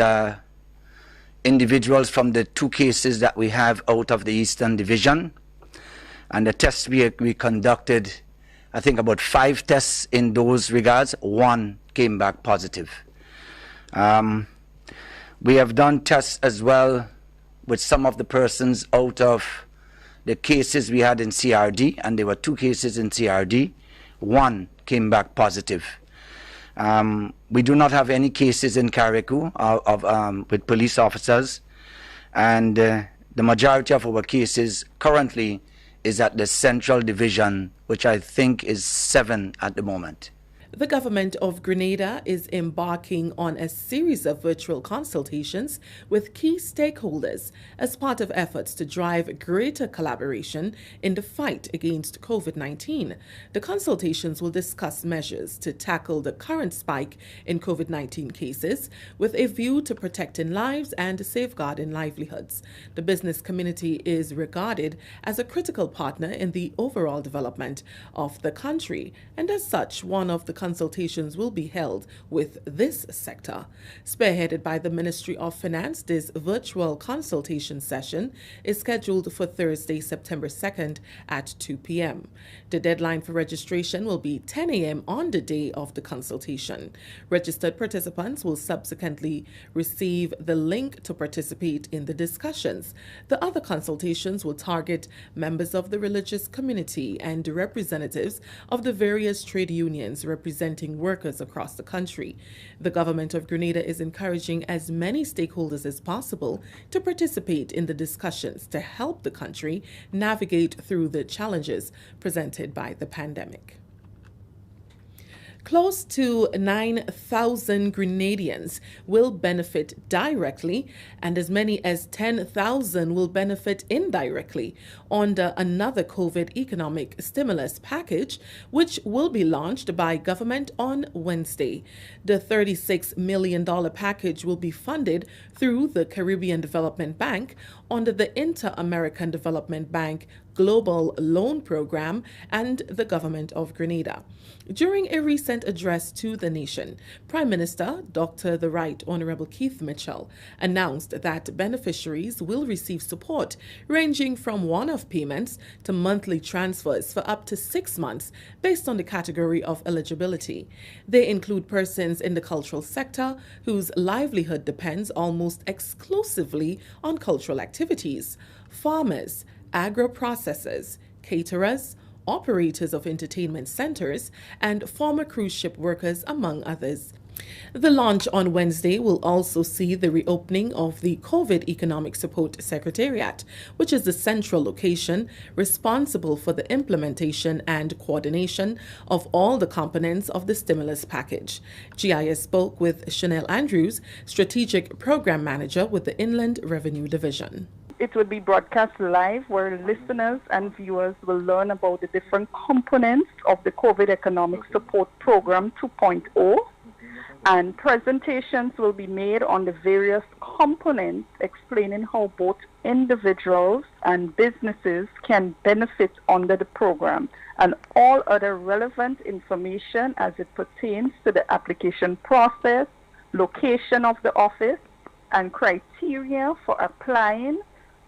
individuals from the 2 cases that we have out of the Eastern Division. And the tests we conducted, I think about 5 tests in those regards. 1 came back positive. We have done tests as well with some of the persons out of the cases we had in CRD, and there were 2 cases in CRD. 1 came back positive. We do not have any cases in Carriacou with police officers, and the majority of our cases currently is at the Central Division, which I think is 7 at the moment. The government of Grenada is embarking on a series of virtual consultations with key stakeholders as part of efforts to drive greater collaboration in the fight against COVID-19. The consultations will discuss measures to tackle the current spike in COVID-19 cases with a view to protecting lives and safeguarding livelihoods. The business community is regarded as a critical partner in the overall development of the country, and as such, one of the consultations will be held with this sector. Spearheaded by the Ministry of Finance, this virtual consultation session is scheduled for Thursday, September 2nd at 2 p.m. The deadline for registration will be 10 a.m. on the day of the consultation. Registered participants will subsequently receive the link to participate in the discussions. The other consultations will target members of the religious community and representatives of the various trade unions representing workers across the country. The government of Grenada is encouraging as many stakeholders as possible to participate in the discussions to help the country navigate through the challenges presented by the pandemic. Close to 9,000 Grenadians will benefit directly, and as many as 10,000 will benefit indirectly under another COVID economic stimulus package, which will be launched by government on Wednesday. The $36 million package will be funded through the Caribbean Development Bank under the Inter-American Development Bank Global Loan Program and the Government of Grenada. During a recent address to the nation, Prime Minister Dr. The Right Honorable Keith Mitchell announced that beneficiaries will receive support ranging from one-off payments to monthly transfers for up to 6 months based on the category of eligibility. They include persons in the cultural sector whose livelihood depends almost exclusively on cultural activities, farmers, agro-processors, caterers, operators of entertainment centers, and former cruise ship workers, among others. The launch on Wednesday will also see the reopening of the COVID Economic Support Secretariat, which is the central location responsible for the implementation and coordination of all the components of the stimulus package. GIS spoke with Chanel Andrews, Strategic Program Manager with the Inland Revenue Division. It will be broadcast live where listeners and viewers will learn about the different components of the COVID Economic Support Program 2.0, and presentations will be made on the various components explaining how both individuals and businesses can benefit under the program, and all other relevant information as it pertains to the application process, location of the office, and criteria for applying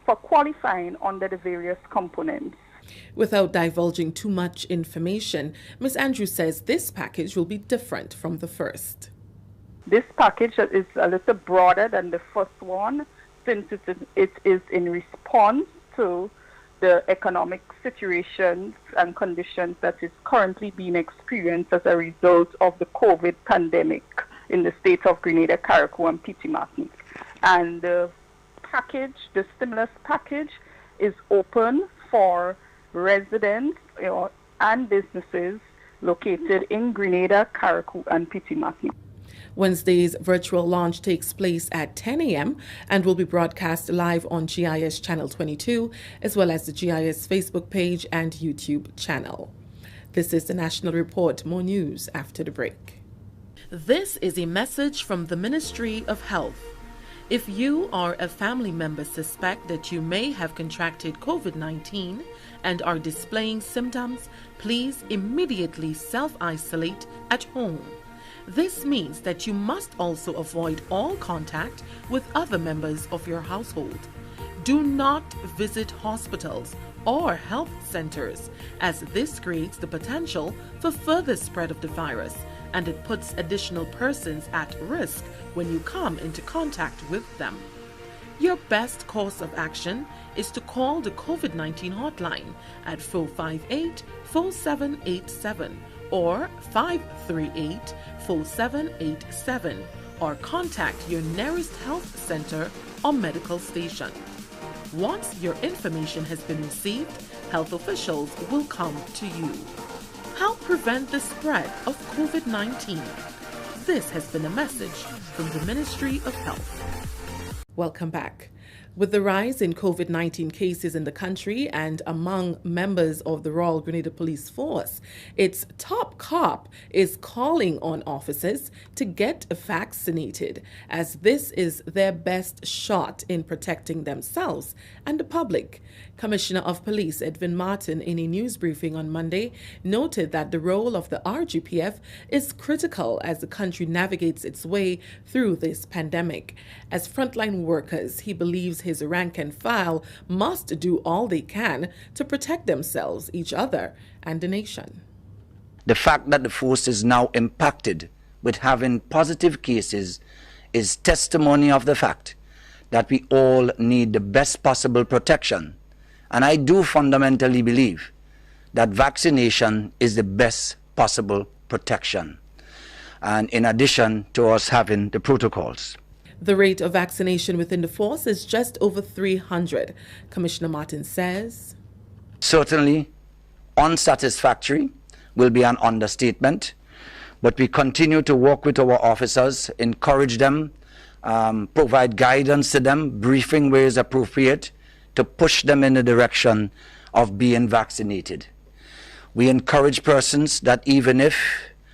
for qualifying under the various components. Without divulging too much information, Ms. Andrews says this package will be different from the first. This package is a little broader than the first one, since it is in response to the economic situations and conditions that is currently being experienced as a result of the COVID pandemic in the states of Grenada, Carriacou, and Petit Martinique. And the stimulus package is open for residents and businesses located in Grenada, Carriacou, and Petit Martinique. Wednesday's virtual launch takes place at 10 a.m. and will be broadcast live on GIS Channel 22, as well as the GIS Facebook page and YouTube channel. This is the National Report. More news after the break. This is a message from the Ministry of Health. If you or a family member suspect that you may have contracted COVID-19 and are displaying symptoms, please immediately self-isolate at home. This means that you must also avoid all contact with other members of your household. Do not visit hospitals or health centers, as this creates the potential for further spread of the virus, and it puts additional persons at risk when you come into contact with them. Your best course of action is to call the COVID-19 hotline at 458-4787 or 538-4787, or contact your nearest health center or medical station. Once your information has been received, health officials will come to you. Help prevent the spread of COVID-19. This has been a message from the Ministry of Health. Welcome back. With the rise in COVID-19 cases in the country and among members of the Royal Grenada Police Force, its top cop is calling on officers to get vaccinated, as this is their best shot in protecting themselves and the public. Commissioner of Police Edwin Martin, in a news briefing on Monday, noted that the role of the RGPF is critical as the country navigates its way through this pandemic. As frontline workers, he believes his rank and file must do all they can to protect themselves, each other, and the nation. The fact that the force is now impacted with having positive cases is testimony of the fact that we all need the best possible protection. And I do fundamentally believe that vaccination is the best possible protection, and in addition to us having the protocols. The rate of vaccination within the force is just over 300. Commissioner Martin says, certainly unsatisfactory will be an understatement, but we continue to work with our officers, encourage them, provide guidance to them, briefing where is appropriate, to push them in the direction of being vaccinated. We encourage persons that even if,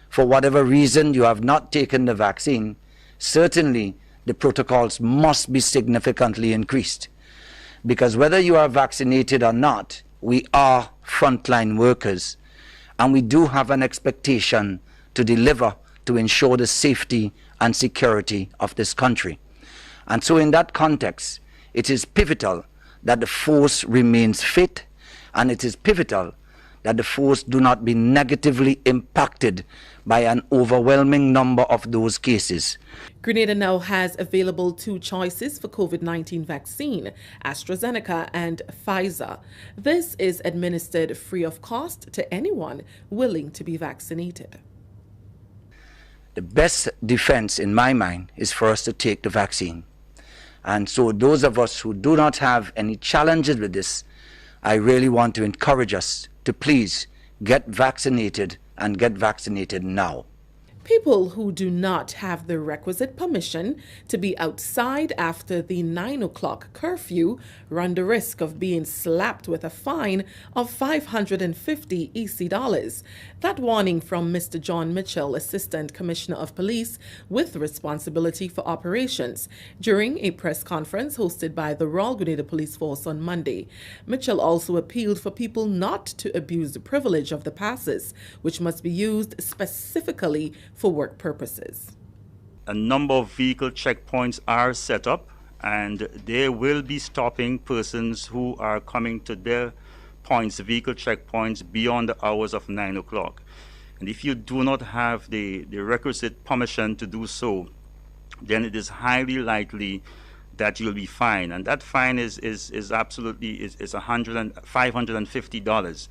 for whatever reason, you have not taken the vaccine, certainly the protocols must be significantly increased. Because whether you are vaccinated or not, we are frontline workers, and we do have an expectation to deliver to ensure the safety and security of this country. And so in that context, it is pivotal that the force remains fit, and it is pivotal that the force do not be negatively impacted by an overwhelming number of those cases. Grenada now has available 2 choices for COVID-19 vaccine, AstraZeneca and Pfizer. This is administered free of cost to anyone willing to be vaccinated. The best defense in my mind is for us to take the vaccine. And so those of us who do not have any challenges with this, I really want to encourage us to please get vaccinated and get vaccinated now. People who do not have the requisite permission to be outside after the 9 o'clock curfew run the risk of being slapped with a fine of $550 EC. That warning from Mr. John Mitchell, Assistant Commissioner of Police with responsibility for operations, during a press conference hosted by the Royal Grenada Police Force on Monday. Mitchell also appealed for people not to abuse the privilege of the passes, which must be used specifically for work purposes. A number of vehicle checkpoints are set up, and they will be stopping persons who are coming to their points, vehicle checkpoints, beyond the hours of 9 o'clock. And if you do not have the requisite permission to do so, then it is highly likely that you'll be fined. And that fine is absolutely $550.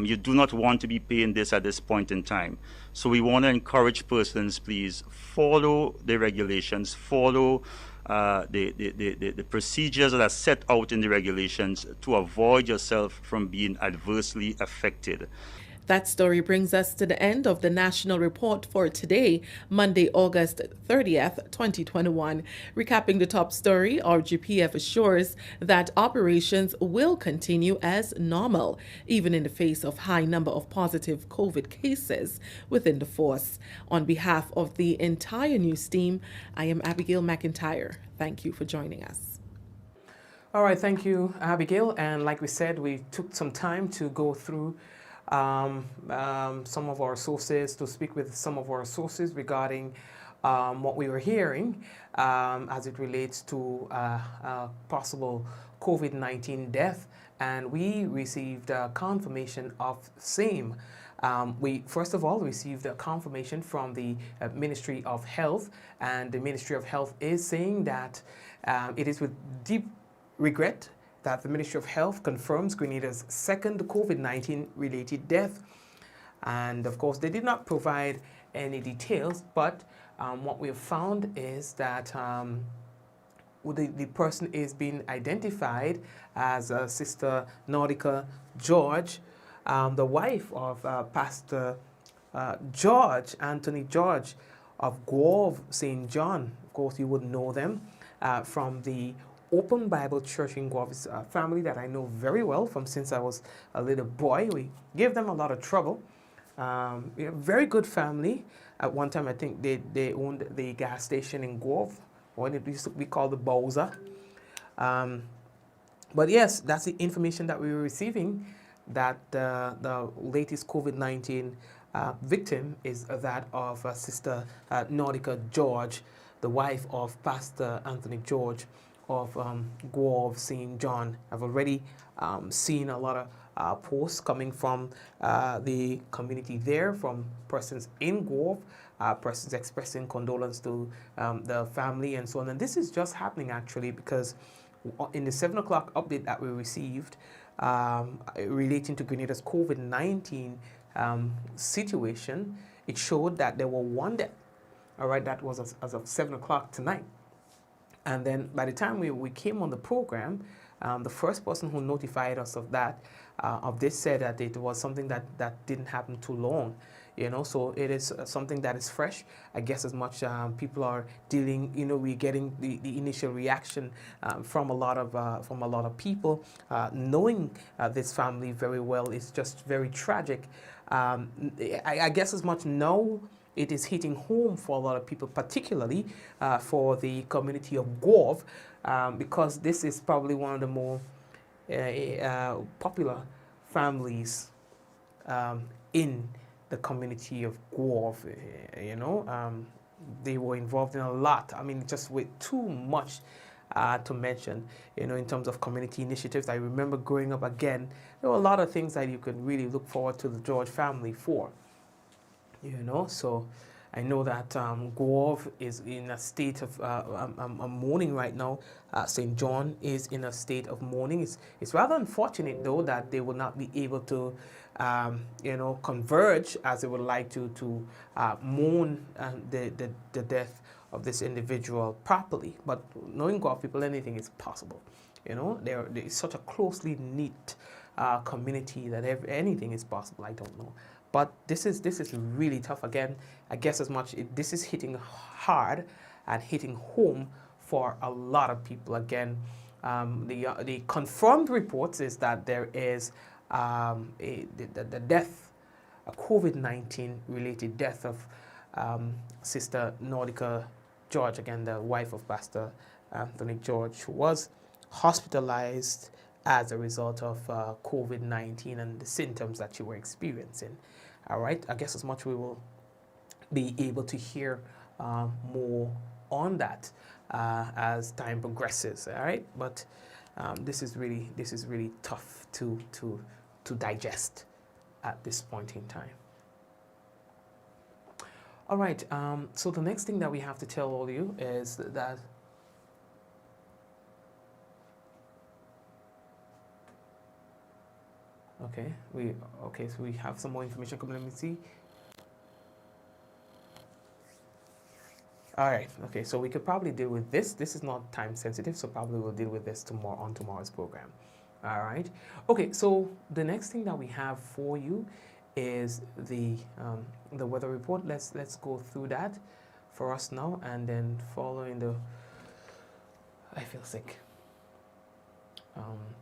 You do not want to be paying this at this point in time. So we want to encourage persons, please, follow the regulations, follow the procedures that are set out in the regulations to avoid yourself from being adversely affected. That story brings us to the end of the National Report for today, Monday, August 30th, 2021. Recapping the top story, RGPF assures that operations will continue as normal, even in the face of high number of positive COVID cases within the force. On behalf of the entire news team, I am Abigail McIntyre. Thank you for joining us. All right, thank you, Abigail. And like we said, we took some time to go through some of our sources, to speak with some of our sources regarding what we were hearing as it relates to possible COVID-19 death, and we received confirmation of same. We first of all received a confirmation from the Ministry of Health, and the Ministry of Health is saying that it is with deep regret that the Ministry of Health confirms Grenada's second COVID-19 related death. And of course, they did not provide any details, but what we have found is that the person is being identified as Sister Nordica George, the wife of Pastor George, Anthony George of Grove St. John. Of course, you would know them from the Open Bible Church in Grove. It's a family that I know very well from since I was a little boy. We gave them a lot of trouble. Very good family. At one time, I think they owned the gas station in Grove, or it used to be called the Bowser. But yes, that's the information that we were receiving, that the latest COVID-19 victim is that of Sister Nordica George, the wife of Pastor Anthony George of Grove St. John. I've already seen a lot of posts coming from the community there, from persons in Grove, persons expressing condolence to the family and so on. And this is just happening actually because in the 7 o'clock update that we received relating to Grenada's COVID-19 situation, it showed that there were 1 death. All right, that was as of 7 o'clock tonight. And then by the time we came on the program, the first person who notified us of that, of this, said that it was something that didn't happen too long. So it is something that is fresh. I guess as much people are dealing, we're getting the initial reaction from a lot of people, knowing this family very well. It's just very tragic. I guess as much now it is hitting home for a lot of people, particularly for the community of Grove, because this is probably one of the more popular families in the community of Guelph, they were involved in a lot. I mean, just with too much to mention, in terms of community initiatives. I remember growing up again, there were a lot of things that you could really look forward to the George family for, so I know that Guelph is in a state of mourning right now. St. John is in a state of mourning. It's rather unfortunate, though, that they will not be able to, converge as they would like to mourn the death of this individual properly. But knowing Guelph people, anything is possible. There is such a closely knit community that anything is possible. I don't know. But this is really tough. Again, I guess this is hitting hard and hitting home for a lot of people. Again, the confirmed reports is that there is the death, a COVID-19 related death of Sister Nordica George, again the wife of Pastor Anthony George, who was hospitalized as a result of COVID-19 and the symptoms that you were experiencing. All right, I guess as much we will be able to hear more on that as time progresses. All right, but this is really tough to digest at this point in time. All right, so the next thing that we have to tell all you is that so we have some more information coming. Let me see. All right, okay, so we could probably deal with this. This is not time sensitive, so probably we'll deal with this tomorrow on tomorrow's program. All right, okay, so the next thing that we have for you is the weather report. Let's go through that for us now, and then following the, I feel sick.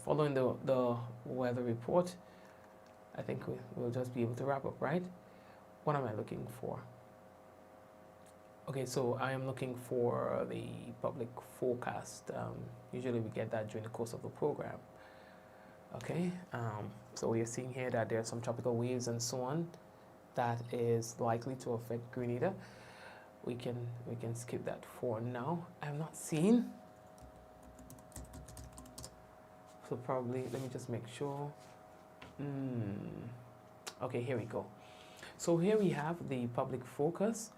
Following the weather report, I think we'll just be able to wrap up, right? What am I looking for? Okay, so I am looking for the public forecast. Usually we get that during the course of the program. Okay, so we are seeing here that there are some tropical waves and so on that is likely to affect Grenada. We can skip that for now. I have not seen. So probably, let me just make sure. Okay, here we go. So here we have the public focus.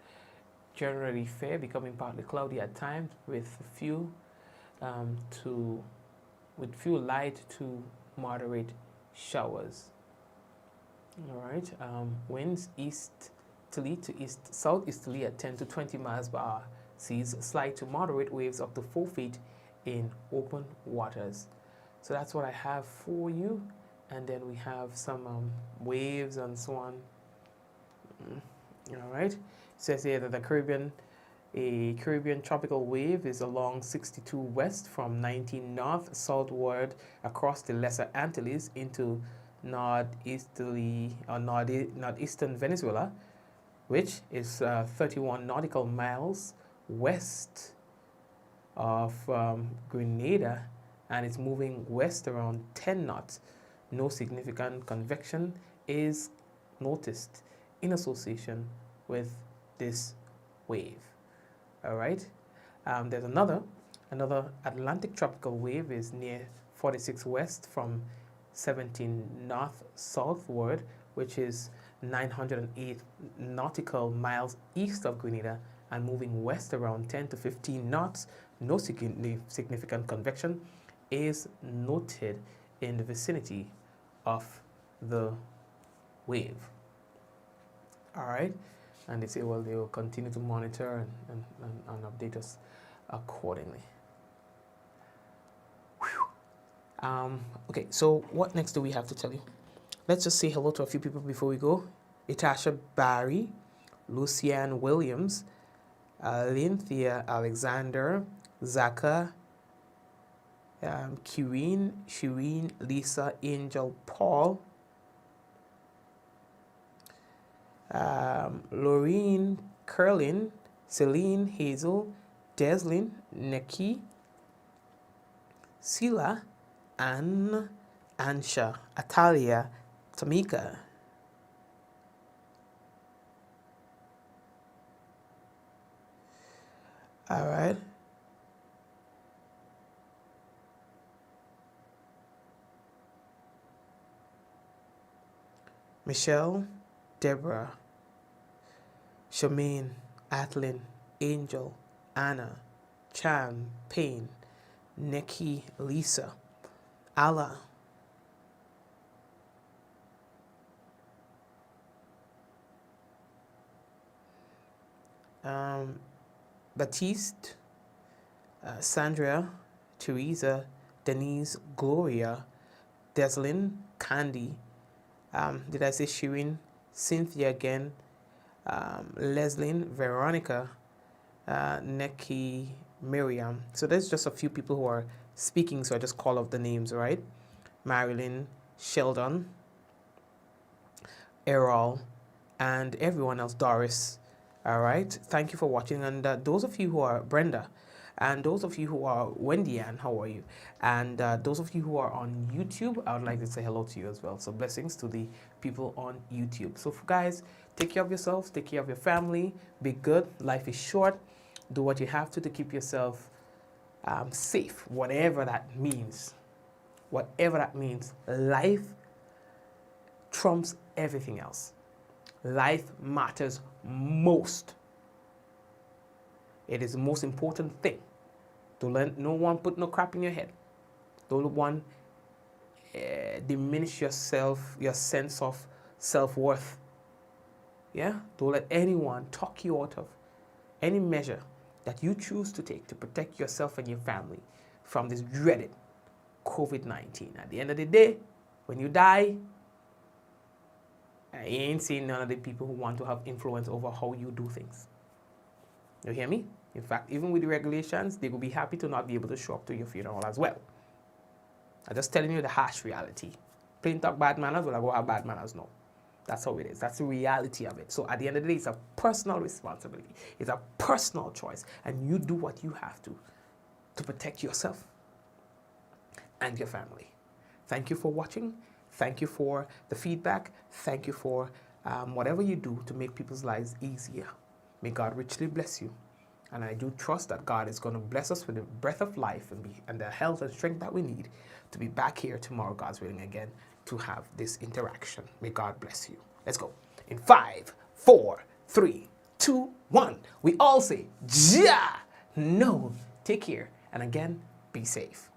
Generally fair, becoming partly cloudy at times with few light to moderate showers. All right, winds easterly to southeasterly at 10 to 20 miles per hour. Seas slight to moderate, waves up to 4 feet in open waters. So that's what I have for you, and then we have some waves and so on. All right, it says here that a Caribbean tropical wave is along 62 west from 19 north southward across the Lesser Antilles into northeasterly or northeastern Venezuela, which is 31 nautical miles west of Grenada, and it's moving west around 10 knots. No significant convection is noticed in association with this wave. All right, there's another Atlantic tropical wave is near 46 west from 17 north southward, which is 908 nautical miles east of Grenada and moving west around 10 to 15 knots. No significant convection is noted in the vicinity of the wave. All right, and they say, well, they will continue to monitor and update us accordingly. Okay, so what next do we have to tell you? Let's just say hello to a few people before we go. Itasha Barry, Lucianne Williams, Lynthia Alexander, Zaka, Kireen, Shireen, Lisa, Angel, Paul, Laureen, Curlin, Celine, Hazel, Deslin, Nikki, Sila, Anne, Ansha, Atalia, Tamika. All right. Michelle, Deborah, Shamaine, Atlin, Angel, Anna, Chan, Payne, Nikki, Lisa, Allah, Baptiste, Sandra, Teresa, Denise, Gloria, Deslin, Candy, did I say Shirin, Cynthia again, Leslyn, Veronica, Neki, Miriam. So there's just a few people who are speaking, so I just call off the names, right? Marilyn, Sheldon, Errol, and everyone else, Doris. All right, thank you for watching. And those of you who are Brenda, and those of you who are Wendy Ann, how are you? And those of you who are on YouTube, I would like to say hello to you as well. So blessings to the people on YouTube. So guys, take care of yourselves, take care of your family, be good. Life is short. Do what you have to keep yourself safe, whatever that means. Whatever that means. Life trumps everything else. Life matters most. It is the most important thing. Don't let no one put no crap in your head. Don't let one diminish yourself, your sense of self-worth. Yeah? Don't let anyone talk you out of any measure that you choose to take to protect yourself and your family from this dreaded COVID-19. At the end of the day, when you die, I ain't seen none of the people who want to have influence over how you do things. You hear me? In fact, even with the regulations, they will be happy to not be able to show up to your funeral as well. I'm just telling you the harsh reality. Plain talk bad manners, well, I go have bad manners now. That's how it is. That's the reality of it. So at the end of the day, it's a personal responsibility. It's a personal choice. And you do what you have to protect yourself and your family. Thank you for watching. Thank you for the feedback. Thank you for whatever you do to make people's lives easier. May God richly bless you. And I do trust that God is going to bless us with the breath of life and the health and strength that we need to be back here tomorrow, God's willing, again, to have this interaction. May God bless you. Let's go. In 5, 4, 3, 2, 1. We all say, Ja! No. Take care. And again, be safe.